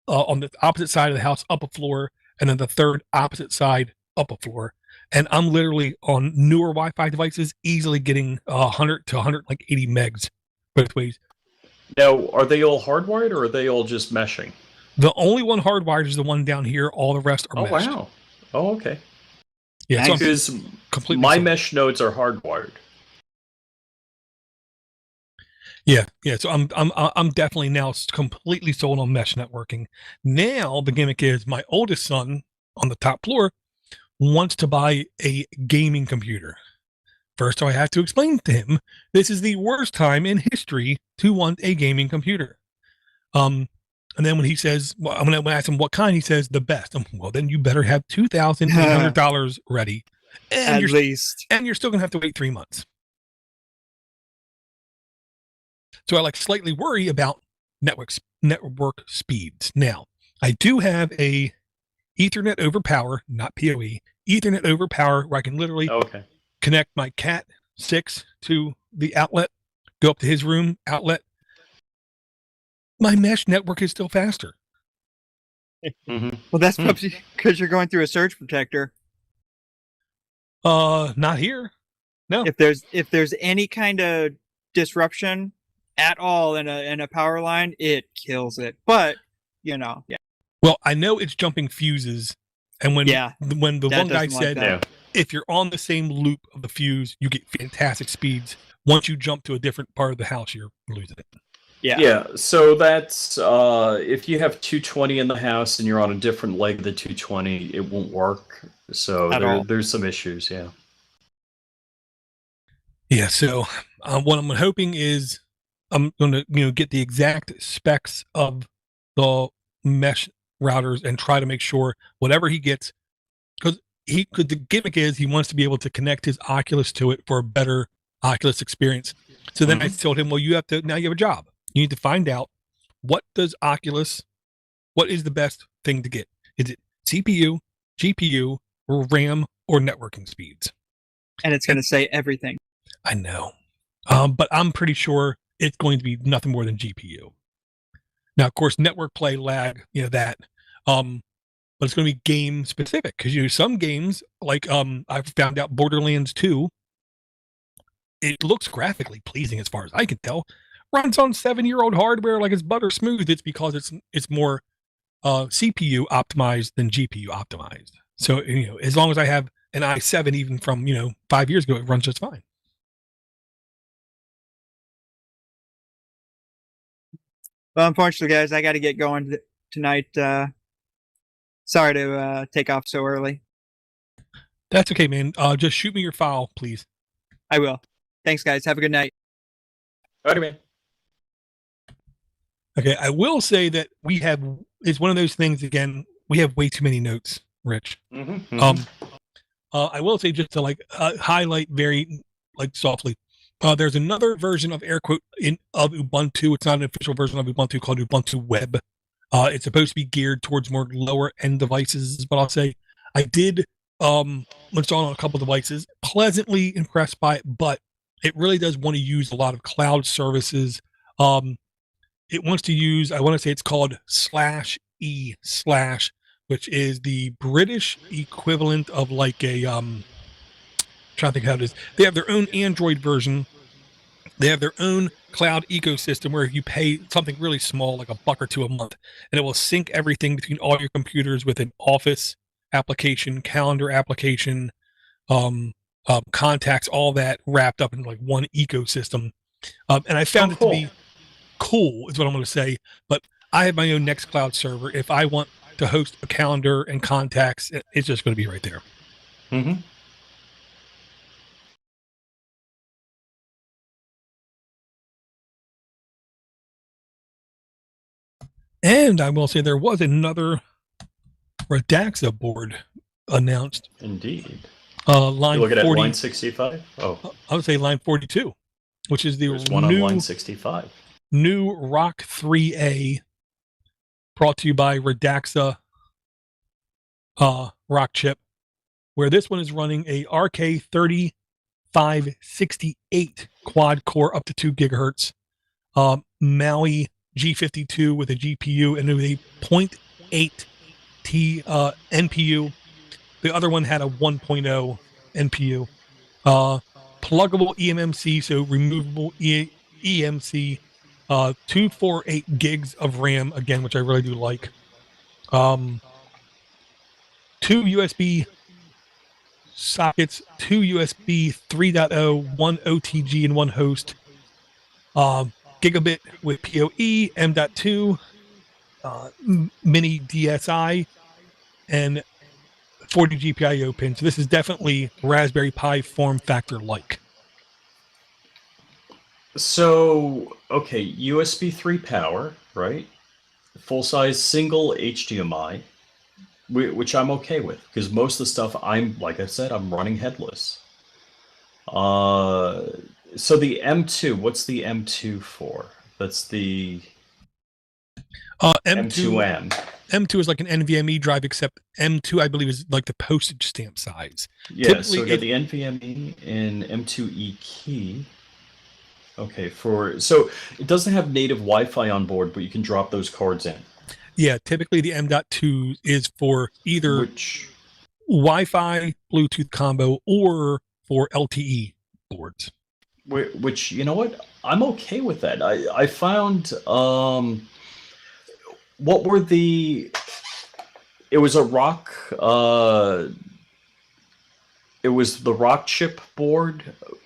on the opposite side of the house, up a floor, and then the third opposite side, up a floor. And I'm literally on newer Wi-Fi devices, easily getting 100 to 180 megs both ways. Now, are they all hardwired or are they all just meshing? The only one hardwired is the one down here. All the rest are meshed. Wow. Oh, okay. Yeah, so because my mesh nodes are hardwired. Yeah. So I'm definitely now completely sold on mesh networking. Now the gimmick is my oldest son on the top floor wants to buy a gaming computer. First, I have to explain to him this is the worst time in history to want a gaming computer. And then when he says, well, I'm going to ask him what kind, he says the best. Well, then you better have $2,800 ready. And At least. And you're still going to have to wait 3 months. So I slightly worry about network speeds. Now, I do have a Ethernet over power, not PoE, Ethernet over power where I can literally connect my Cat 6 to the outlet, go up to his room, outlet. My mesh network is still faster. Well, that's because you're going through a surge protector. Not here. No. If there's any kind of disruption at all in a power line, it kills it. But yeah. Well, I know it's jumping fuses, and when the one guy said if you're on the same loop of the fuse, you get fantastic speeds. Once you jump to a different part of the house, you're losing it. Yeah. So that's if you have 220 in the house and you're on a different leg of the 220, it won't work. So there's some issues. Yeah. Yeah. So what I'm hoping is I'm going to get the exact specs of the mesh routers and try to make sure whatever he gets, because the gimmick is he wants to be able to connect his Oculus to it for a better Oculus experience. So then I told him, well, you have a job. You need to find out what is the best thing to get? Is it CPU, GPU, or RAM, or networking speeds? And it's going to say everything. I know. But I'm pretty sure it's going to be nothing more than GPU. Now, of course, network play lag, that. But it's going to be game specific because some games like I've found out Borderlands 2, it looks graphically pleasing as far as I can tell. Runs on 7-year-old hardware like it's butter smooth. It's because it's more CPU optimized than GPU optimized. So as long as I have an i7 even from 5 years ago, it runs just fine. Well, unfortunately, guys, I got to get going tonight. Sorry to take off so early. That's okay, man. Just shoot me your file, please. I will. Thanks, guys. Have a good night. All right, man. Okay, I will say that it's one of those things, again, we have way too many notes, Rich. I will say, just to highlight very softly, there's another version of of Ubuntu. It's not an official version of Ubuntu called Ubuntu Web. It's supposed to be geared towards more lower end devices, but I'll say I did install on a couple devices, pleasantly impressed by it, but it really does want to use a lot of cloud services. It wants to use, I want to say it's called /e/, which is the British equivalent of I'm trying to think how it is. They have their own Android version. They have their own cloud ecosystem where you pay something really small, like $1 or $2 a month, and it will sync everything between all your computers with an Office application, calendar application, contacts, all that wrapped up in like one ecosystem. And I found it to be cool, is what I'm going to say. But I have my own Nextcloud server. If I want to host a calendar and contacts, it's just going to be right there. Mm-hmm. And I will say there was another Redaxa board announced. Indeed. Line You're looking 40, at line 65? Oh. I would say line 42, which is the There's one on line 65. New Rock 3A, brought to you by Redaxa Rock chip, where this one is running a RK3568 quad core up to 2 gigahertz, Maui G52 with a GPU and with a 0.8 T NPU. The other one had a 1.0 NPU. Pluggable eMMC, so removable eMMC. 248 gigs of RAM, again, which I really do like. 2 USB sockets, 2 USB 3.0, 1 OTG, and 1 host. Gigabit with PoE, M.2, mini DSI, and 40 GPIO pins. So this is definitely Raspberry Pi form factor like. So, okay, USB 3 power, right? Full size single HDMI, which I'm okay with because most of the stuff like I said, I'm running headless. So the M2, what's the M2 for? That's the M2M. M2 is like an NVMe drive, except M2, I believe, is like the postage stamp size. Yeah, Typically, so we got the NVMe and M2E key. Okay, so it doesn't have native Wi-Fi on board, but you can drop those cards in. Yeah, typically the M.2 is for either Wi-Fi, Bluetooth combo, or for LTE boards. Which, you know what? I'm okay with that. I found what were it was a rock it was the rock chip board,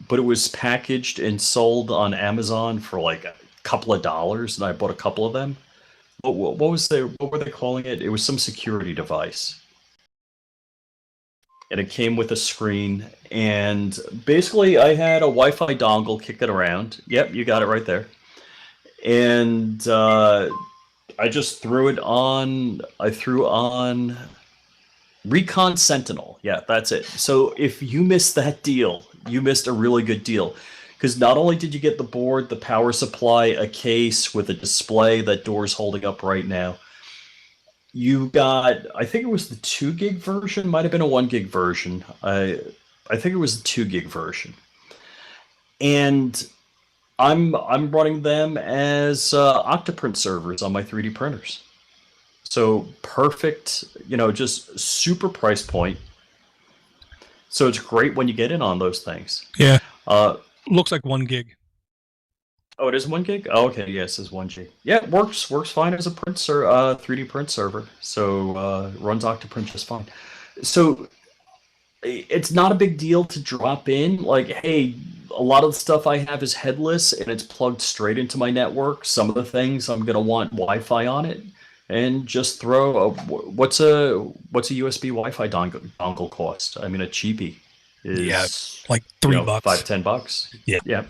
but it was packaged and sold on Amazon for like a couple of dollars, and I bought a couple of them. What were they calling it? It was some security device. And it came with a screen, and basically I had a Wi-Fi dongle kicking around. Yep, you got it right there. And I just threw it on. I threw on Recon Sentinel. Yeah, that's it. So if you missed that deal, you missed a really good deal. Because not only did you get the board, the power supply, a case with a display that door's holding up right now, you got, I think it was the 2 gig version, might have been a 1 gig version. I think it was the 2 gig version. And I'm running them as Octoprint servers on my 3D printers. So perfect, just super price point. So it's great when you get in on those things. Yeah. Looks like 1 gig. Oh, it is 1 gig? Oh, okay, yes, it's 1 G. Yeah, it works fine as a 3D print server. So runs Octoprint just fine. So it's not a big deal to drop in. Like, hey, a lot of the stuff I have is headless and it's plugged straight into my network. Some of the things I'm gonna want Wi-Fi on it, and just throw what's a USB Wi-Fi dongle cost? I mean, a cheapie is like $3, $5-10. Yeah.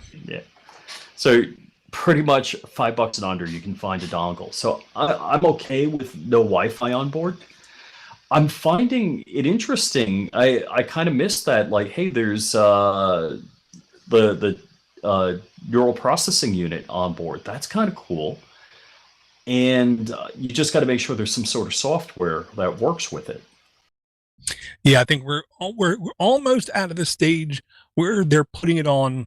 So pretty much $5 and under, you can find a dongle. So I'm okay with no Wi-Fi on board. I'm finding it interesting. I kind of missed that. Like, hey, there's the neural processing unit on board. That's kind of cool. And you just got to make sure there's some sort of software that works with it. Yeah, I think we're almost out of the stage where they're putting it on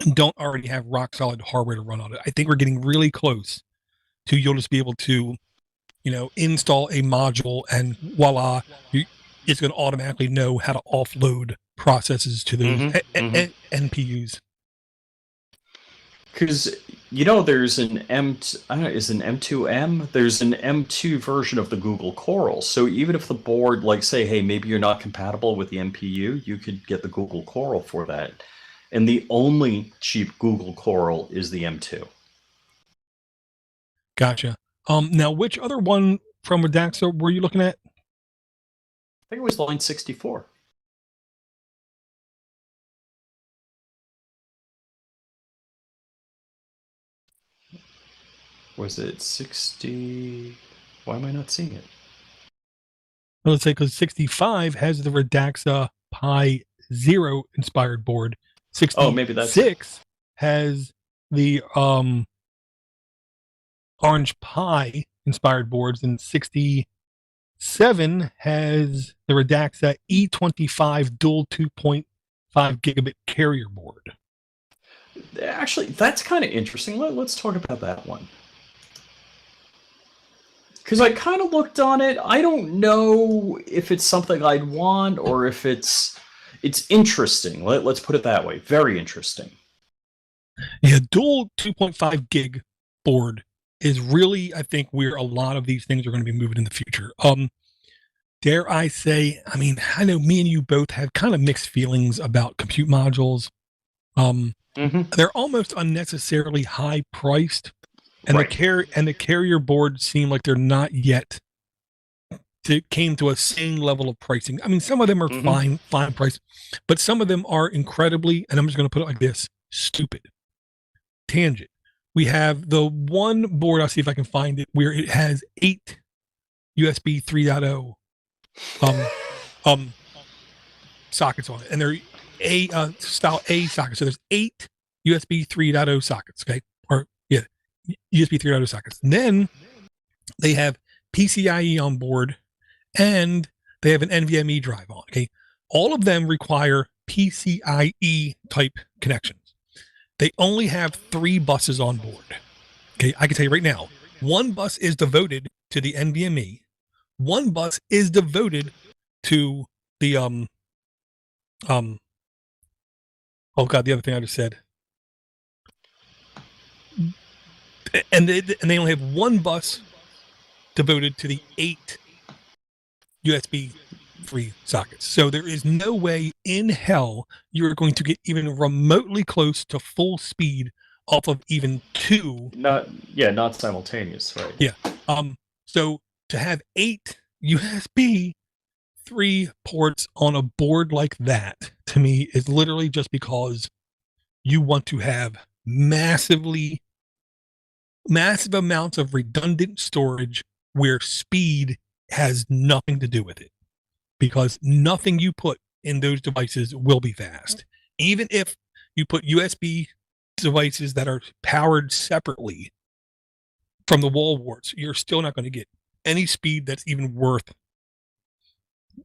and don't already have rock solid hardware to run on it. I think we're getting really close to you'll just be able to, install a module and voila, it's going to automatically know how to offload processes to those NPUs. Because there's an I don't know, is it an M2M? There's an M2 version of the Google Coral. So even if the board, like, say, hey, maybe you're not compatible with the MPU, you could get the Google Coral for that. And the only cheap Google Coral is the M2. Gotcha. Now, which other one from Redaxa were you looking at? I think it was line 64. Was it 60? Why am I not seeing it? Well, let's say because 65 has the Redaxa Pi Zero inspired board. 66 Oh, maybe that's it. has the Orange Pi inspired boards, and 67 has the Redaxa E25 dual 2.5 gigabit carrier board. Actually, that's kind of interesting. Let's talk about that one. Because I kind of looked on it. I don't know if it's something I'd want or if it's interesting. Let's put it that way. Very interesting. Yeah, dual 2.5 gig board is really, I think, where a lot of these things are going to be moving in the future. Dare I say, I mean, I know me and you both have kind of mixed feelings about compute modules. They're almost unnecessarily high priced. And Right. the carrier boards seem like they're not yet came to a same level of pricing. I mean, some of them are fine price, but some of them are incredibly, and I'm just going to put it like this, stupid. Tangent. We have the one board, I'll see if I can find it, where it has 8 USB 3.0 sockets on it, and they're style A sockets. So there's 8 USB 3.0 sockets, okay? USB 3.0 sockets. And then they have PCIe on board, and they have an NVMe drive on. Okay, all of them require PCIe type connections. They only have 3 buses on board. Okay, I can tell you right now, 1 bus is devoted to the NVMe. 1 bus is devoted to the oh god, the other thing I just said. And they only have 1 bus devoted to the 8 USB free sockets. So there is no way in hell you're going to get even remotely close to full speed off of even 2. Not simultaneous, right? Yeah. So to have 8 USB 3 ports on a board like that, to me, is literally just because you want to have massive amounts of redundant storage where speed has nothing to do with it, because nothing you put in those devices will be fast. Even if you put USB devices that are powered separately from the wall warts, you're still not going to get any speed that's even worth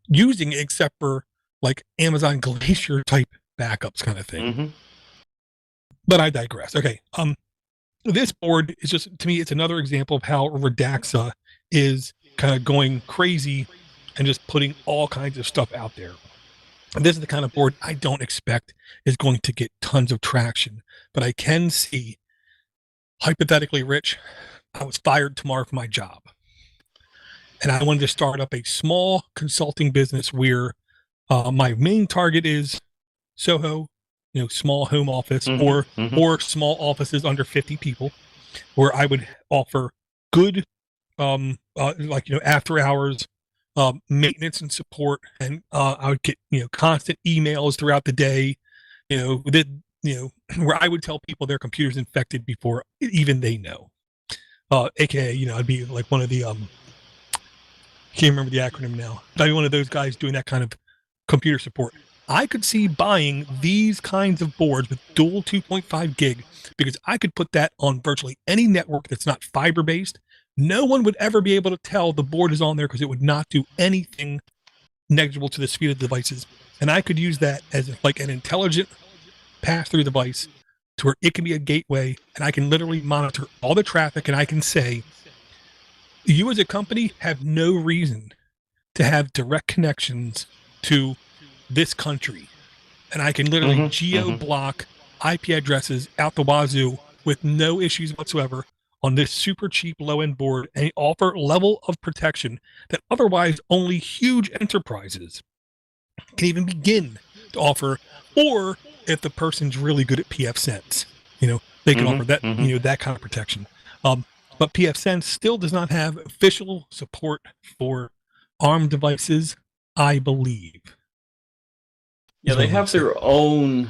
using, except for like Amazon Glacier type backups kind of thing. But I digress. Okay. This board is just, to me, it's another example of how Redaxa is kind of going crazy and just putting all kinds of stuff out there. And this is the kind of board I don't expect is going to get tons of traction, but I can see, hypothetically, Rich, I was fired tomorrow from my job, and I wanted to start up a small consulting business where my main target is Soho, small home office, or small offices under 50 people, where I would offer good, after hours maintenance and support, and I would get constant emails throughout the day, where I would tell people their computer's infected before even they know. AKA, I'd be like one of the can't remember the acronym now. I'd be one of those guys doing that kind of computer support. I could see buying these kinds of boards with dual 2.5 gig, because I could put that on virtually any network that's not fiber based. No one would ever be able to tell the board is on there, because it would not do anything negligible to the speed of the devices. And I could use that as like an intelligent pass-through device to where it can be a gateway, and I can literally monitor all the traffic, and I can say, you as a company have no reason to have direct connections to this country. And I can literally geo-block IP addresses out the wazoo with no issues whatsoever on this super cheap low-end board and offer level of protection that otherwise only huge enterprises can even begin to offer, or if the person's really good at PF Sense, they can offer that, that kind of protection. But PF Sense still does not have official support for ARM devices, I believe. Yeah, they have their own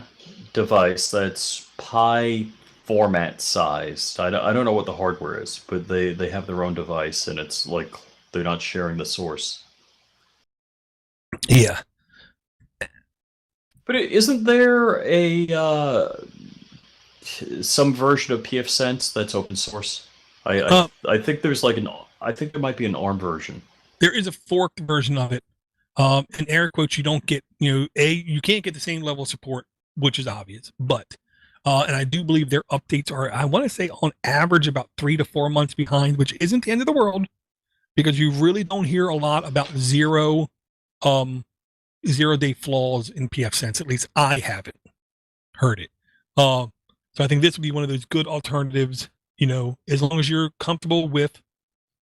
device that's Pi format sized. I don't know what the hardware is, but they have their own device, and it's like they're not sharing the source. Yeah. But isn't there some version of PF Sense that's open source? I think there's I think there might be an ARM version. There is a forked version of it. In air quotes, you don't get, you can't get the same level of support, which is obvious, but, and I do believe their updates are, I want to say on average about 3 to 4 months behind, which isn't the end of the world, because you really don't hear a lot about zero-day flaws in PF Sense. At least I haven't heard it. So I think this would be one of those good alternatives, as long as you're comfortable with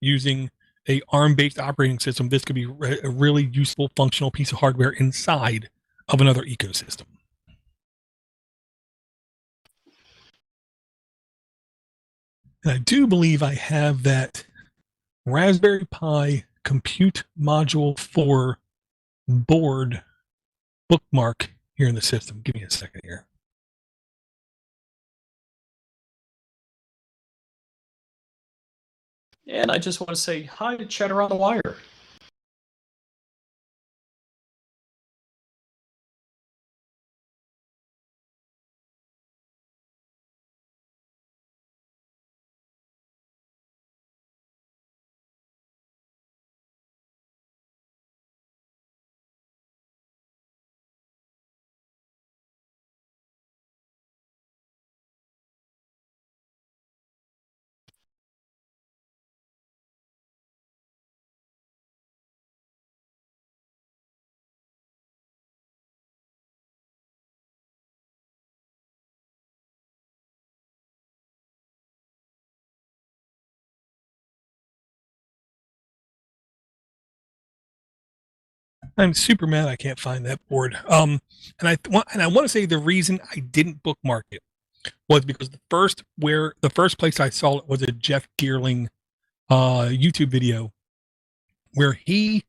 using a ARM-based operating system, this could be a really useful, functional piece of hardware inside of another ecosystem. And I do believe I have that Raspberry Pi Compute Module 4 board bookmark here in the system. Give me a second here. And I just want to say hi to Cheddar on the Wire. I'm super mad I can't find that board. And I want to say the reason I didn't bookmark it was because the first place I saw it was a Jeff Geerling YouTube video where he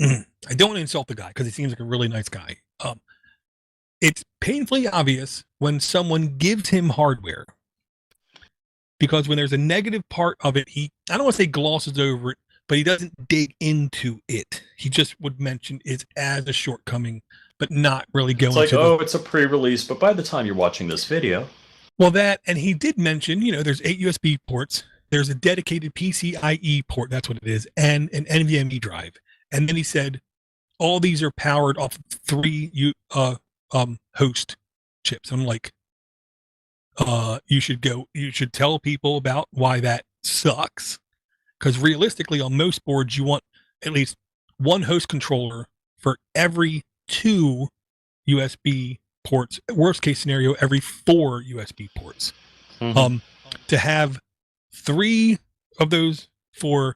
I don't want to insult the guy because he seems like a really nice guy. It's painfully obvious when someone gives him hardware, because when there's a negative part of it, I don't want to say glosses over it, but he doesn't dig into it. He just would mention it as a shortcoming, but not really go into it's a pre-release, but by the time you're watching this video. Well, and he did mention, there's 8 USB ports, there's a dedicated PCIe port, that's what it is, and an NVMe drive. And then he said, all these are powered off 3 host chips. I'm like, you should tell people about why that sucks. Because realistically, on most boards, you want at least one host controller for every 2 USB ports. Worst case scenario, every 4 USB ports. To have 3 of those for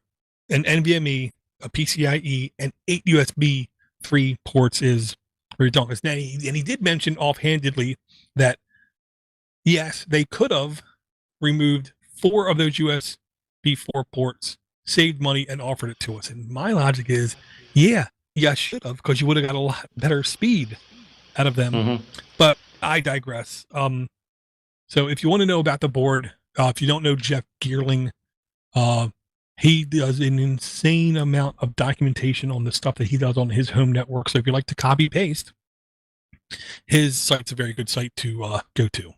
an NVMe, a PCIe, and 8 USB 3 ports is redundant. And he did mention offhandedly that yes, they could have removed 4 of those USB 4 ports, saved money, and offered it to us. And my logic is, yeah, you should have, because you would have got a lot better speed out of them. But I digress. So if you want to know about the board, if you don't know Jeff Geerling, he does an insane amount of documentation on the stuff that he does on his home network. So if you like to copy paste, his site's a very good site to go to.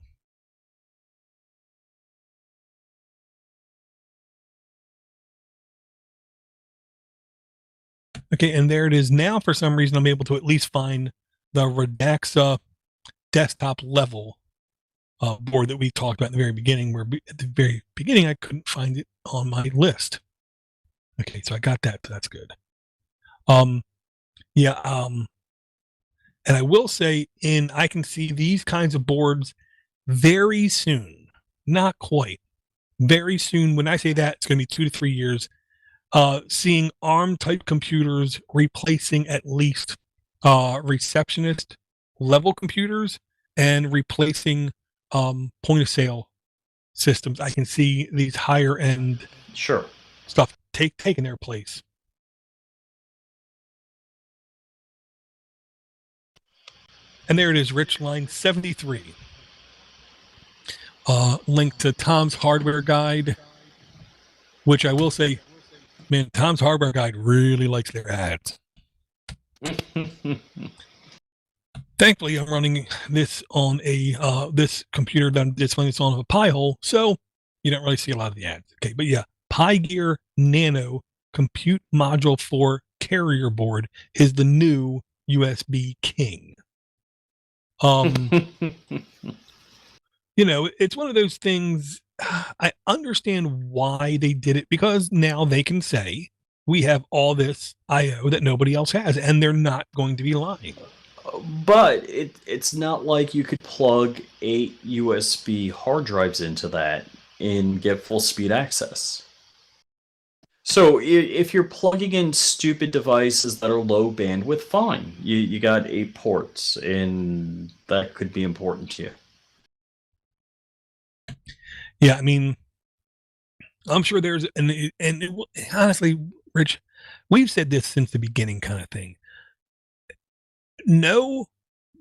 Okay, and there it is. Now, for some reason, I'm able to at least find the Redaxa desktop level board that we talked about in the very beginning, where at the very beginning, I couldn't find it on my list. Okay, so I got that. So that's good. And I will say, I can see these kinds of boards very soon, not quite, very soon, when I say that, it's going to be 2 to 3 years, seeing ARM type computers replacing at least receptionist level computers and replacing point of sale systems. I can see these higher end Sure. stuff taking their place. And there it is, Rich, line 73. Link to Tom's Hardware Guide, which I will say, man, Tom's Hardware Guide really likes their ads. Thankfully, I'm running this on a this computer that I'm displaying this on a Pi hole, so you don't really see a lot of the ads. Okay, but yeah, Pi Gear Nano Compute Module 4 Carrier Board is the new USB King. You know, it's one of those things. I understand why they did it, because now they can say we have all this IO that nobody else has, and they're not going to be lying. But it's not like you could plug 8 USB hard drives into that and get full speed access. So if you're plugging in stupid devices that are low bandwidth, fine. You got 8 ports, and that could be important to you. Yeah, I mean, I'm sure there's honestly, Rich, we've said this since the beginning, kind of thing. No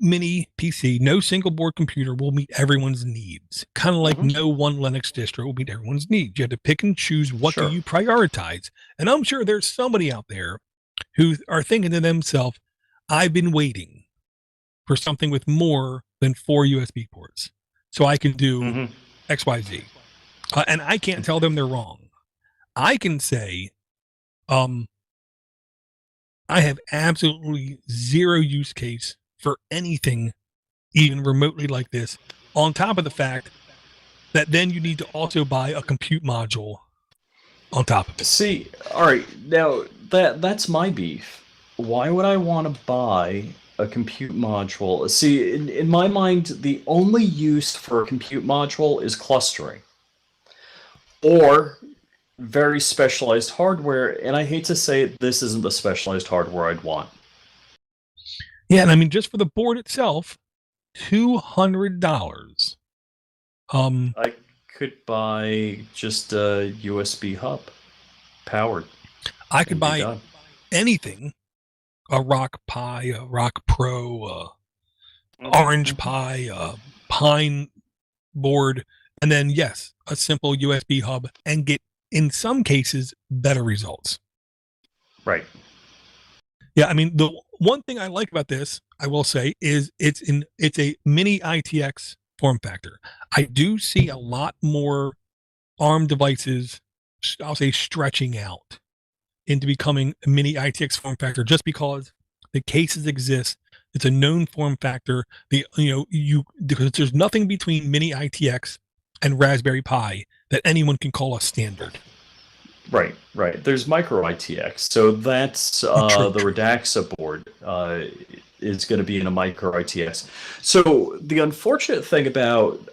mini PC, no single board computer will meet everyone's needs. Kind of like no one Linux distro will meet everyone's needs. You have to pick and choose what do you prioritize. And I'm sure there's somebody out there who are thinking to themselves, I've been waiting for something with more than 4 USB ports so I can do XYZ. And I can't tell them they're wrong. I can say, I have absolutely zero use case for anything even remotely like this, on top of the fact that then you need to also buy a compute module on top of it. See, all right, now that's my beef. Why would I want to buy a compute module? See, in my mind, the only use for a compute module is clustering or very specialized hardware, and I hate to say it, this isn't the specialized hardware I'd want. Yeah, and I mean, just for the board itself, $200. I could buy just a USB hub powered. I could buy anything, a Rock Pi, a Rock Pro, Orange Pi, a Pine board, and then, yes, a simple USB hub, and get, in some cases, better results. Right. Yeah, I mean, the one thing I like about this, I will say, is it's a mini ITX form factor. I do see a lot more ARM devices, I'll say, stretching out into becoming a mini ITX form factor, just because the cases exist. It's a known form factor. Because there's nothing between mini ITX and Raspberry Pi that anyone can call a standard. Right. There's micro ITX, so that's the Redaxa board is going to be in a micro ITX. So the unfortunate thing about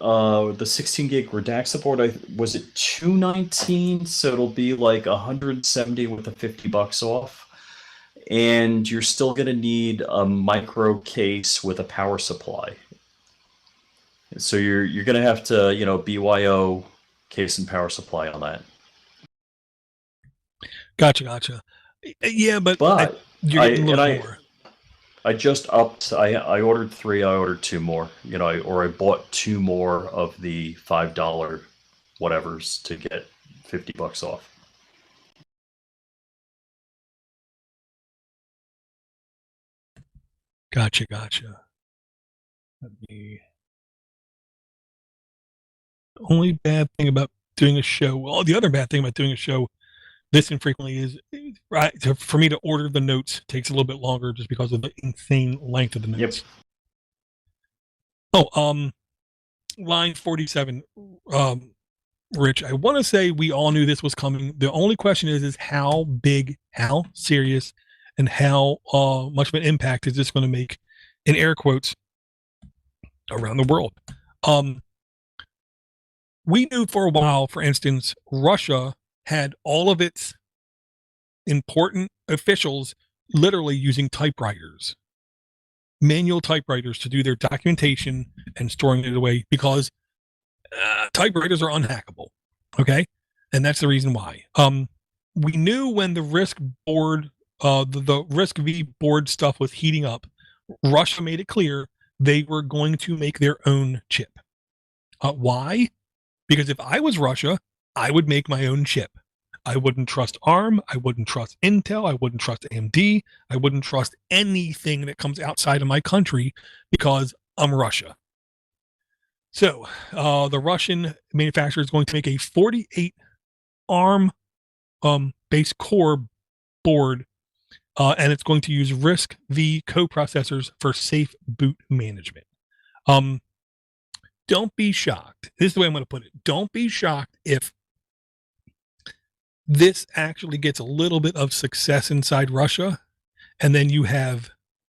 the 16 gig Redaxa board, was it $219? So it'll be like $170 with the $50 off, and you're still going to need a micro case with a power supply. So you're going to have to BYO case and power supply on that. Gotcha. Yeah, but you're getting a little more. I just upped. I ordered 3. I ordered 2 more. I bought 2 more of the $5 whatevers to get $50 off. Gotcha. Only bad thing about doing a show. Well, the other bad thing about doing a show this infrequently is, right, for me to order the notes takes a little bit longer just because of the insane length of the notes. Yep. Line 47, Rich, I want to say we all knew this was coming. The only question is how big, how serious, and how much of an impact is this going to make, in air quotes, around the world? we knew for a while, for instance, Russia had all of its important officials literally using typewriters, manual typewriters, to do their documentation and storing it away because typewriters are unhackable. Okay. And that's the reason why. We knew when the risk board, the risk V board stuff was heating up, Russia made it clear they were going to make their own chip. Why? Because if I was Russia, I would make my own chip. I wouldn't trust ARM. I wouldn't trust Intel. I wouldn't trust AMD. I wouldn't trust anything that comes outside of my country because I'm Russia. So the Russian manufacturer is going to make a 48 ARM base core board, and it's going to use RISC V coprocessors for safe boot management. Don't be shocked. This is the way I'm going to put it. Don't be shocked if this actually gets a little bit of success inside Russia, and then you have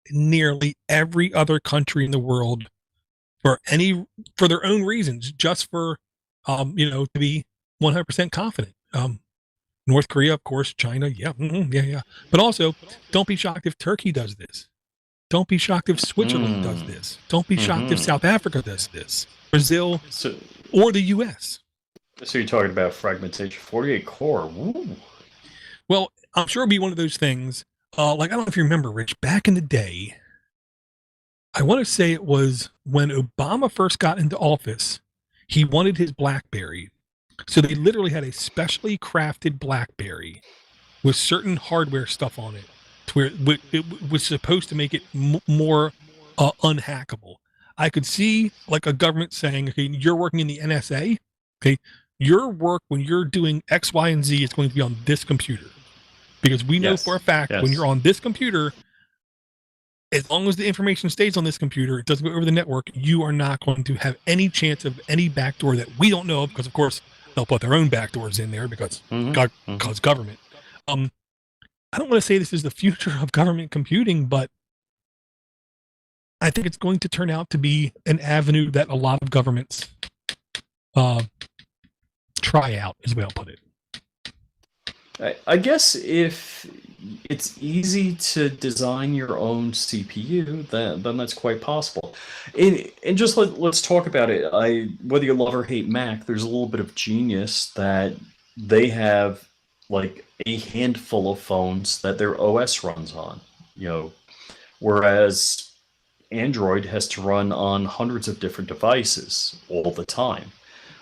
nearly every other country in the world for their own reasons, just for to be 100% confident. North Korea, of course, China, yeah. But also, don't be shocked if Turkey does this. Don't be shocked if Switzerland does this. Don't be shocked if South Africa does this. Brazil, or the U.S. So you're talking about fragmentation, 48 core. Woo. Well, I'm sure it'll be one of those things. Like, I don't know if you remember, Rich, back in the day, I want to say it was when Obama first got into office, he wanted his BlackBerry. So they literally had a specially crafted BlackBerry with certain hardware stuff on it, to where it was supposed to make it more unhackable. I could see like a government saying, okay, you're working in the NSA. Okay, your work when you're doing X, Y, and Z is going to be on this computer. Because we know for a fact when you're on this computer, as long as the information stays on this computer, it doesn't go over the network, you are not going to have any chance of any backdoor that we don't know of, because of course they'll put their own backdoors in there because government. I don't want to say this is the future of government computing, but I think it's going to turn out to be an avenue that a lot of governments try out, is the way I'll put it. I guess if it's easy to design your own CPU, then that's quite possible. And just let's talk about it. Whether you love or hate Mac, there's a little bit of genius that they have, like a handful of phones that their OS runs on, whereas Android has to run on hundreds of different devices all the time.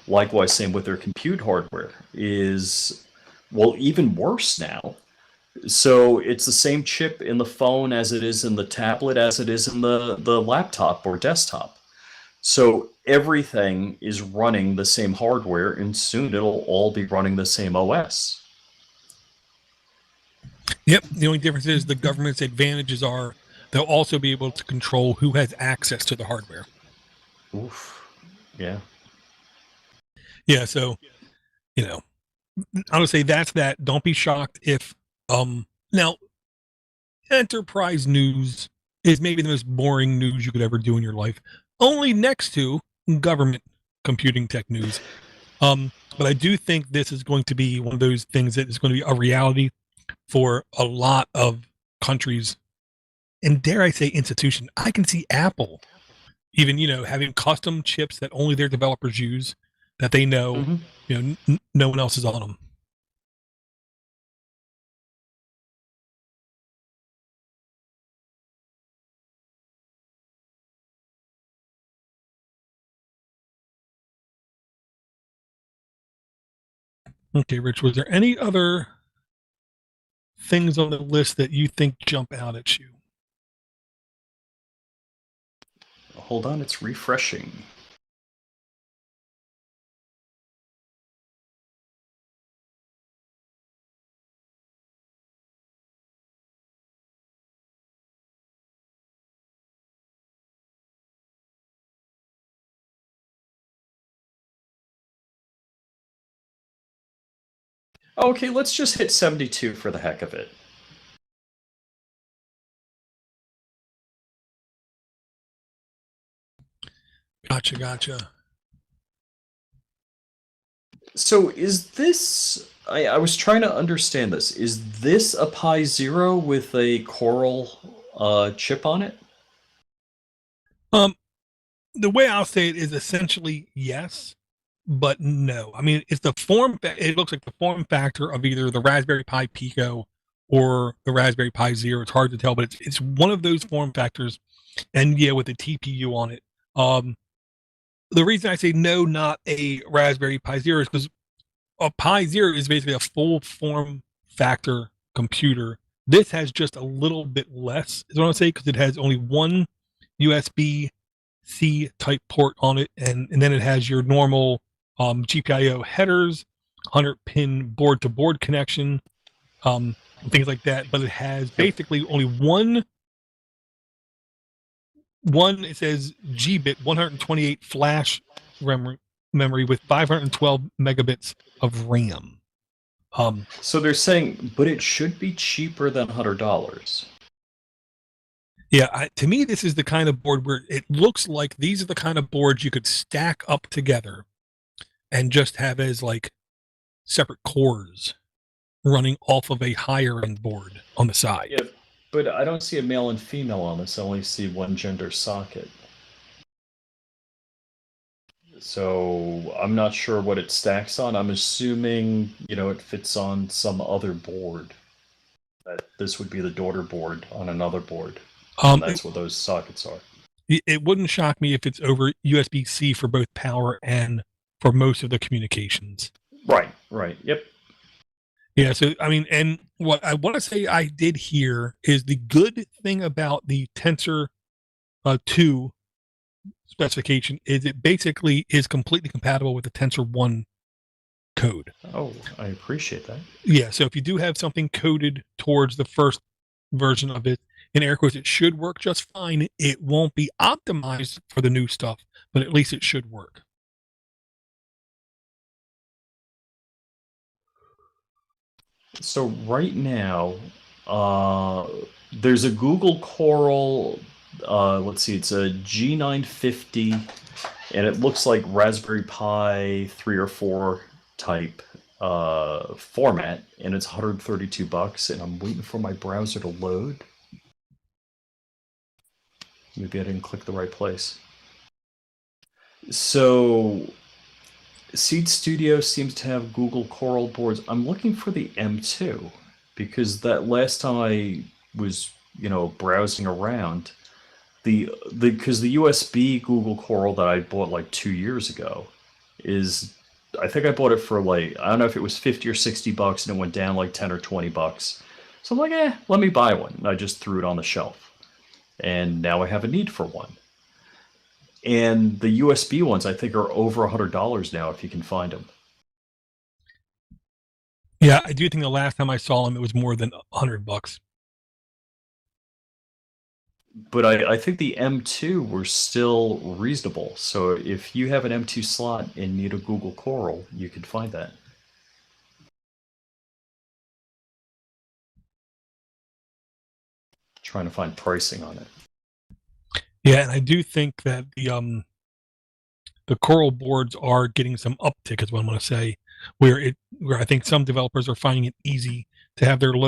Likewise, same with their compute hardware is, well, even worse now. So it's the same chip in the phone as it is in the tablet, as it is in the laptop or desktop. So everything is running the same hardware, and soon it'll all be running the same OS. Yep. The only difference is the government's advantages are they'll also be able to control who has access to the hardware. Oof. Yeah. Yeah. So, I would say that's that. Don't be shocked if, now, enterprise news is maybe the most boring news you could ever do in your life, only next to government computing tech news. But I do think this is going to be one of those things that is going to be a reality for a lot of countries, and dare I say institution. I can see Apple even, having custom chips that only their developers use, that they know, no one else is on them. Okay, Rich, was there any other things on the list that you think jump out at you? Hold on, it's refreshing. Okay, let's just hit 72 for the heck of it. Gotcha. So is this? I was trying to understand this. Is this a Pi Zero with a Coral chip on it? Um, the way I'll say it is essentially yes, but no. I mean, it's the it looks like the form factor of either the Raspberry Pi Pico or the Raspberry Pi Zero. It's hard to tell, but it's one of those form factors, and yeah, with the TPU on it. The reason I say no, not a Raspberry Pi Zero, is because a Pi Zero is basically a full form factor computer. This has just a little bit less, is what I'm saying, because it has only one USB C type port on it, and then it has your normal GPIO headers, 100 pin board to board connection, things like that. But it has basically only one. It says Gbit 128 flash memory with 512 megabits of RAM. So they're saying, but it should be cheaper than $100. Yeah, to me, this is the kind of board where it looks like these are the kind of boards you could stack up together and just have as like separate cores running off of a higher end board on the side. Yeah, but I don't see a male and female on this. I only see one gender socket. So I'm not sure what it stacks on. I'm assuming, it fits on some other board. That this would be the daughter board on another board. And that's what those sockets are. It wouldn't shock me if it's over USB-C for both power and for most of the communications. Right, yep. Yeah, so, I mean, and what I want to say I did here is the good thing about the Tensor 2 specification is it basically is completely compatible with the Tensor 1 code. Oh, I appreciate that. Yeah, so if you do have something coded towards the first version of it, in air quotes, it should work just fine. It won't be optimized for the new stuff, but at least it should work. So right now, there's a Google Coral. Let's see, it's a G950, and it looks like Raspberry Pi 3 or 4 type format, and it's $132, and I'm waiting for my browser to load. Maybe I didn't click the right place. So Seed Studio seems to have Google Coral boards. I'm looking for the M2 because that last time I was, browsing around, because the USB Google Coral that I bought like 2 years ago is, I think I bought it for like, I don't know if it was 50 or 60 bucks, and it went down like 10 or 20 bucks. So I'm like, let me buy one. And I just threw it on the shelf. And now I have a need for one. And the USB ones, I think, are over $100 now if you can find them. Yeah, I do think the last time I saw them, it was more than $100. But I think the M2 were still reasonable. So if you have an M2 slot and need a Google Coral, you could find that. Trying to find pricing on it. Yeah, and I do think that the Coral boards are getting some uptick, is what I'm going to say, where I think some developers are finding it easy to have their low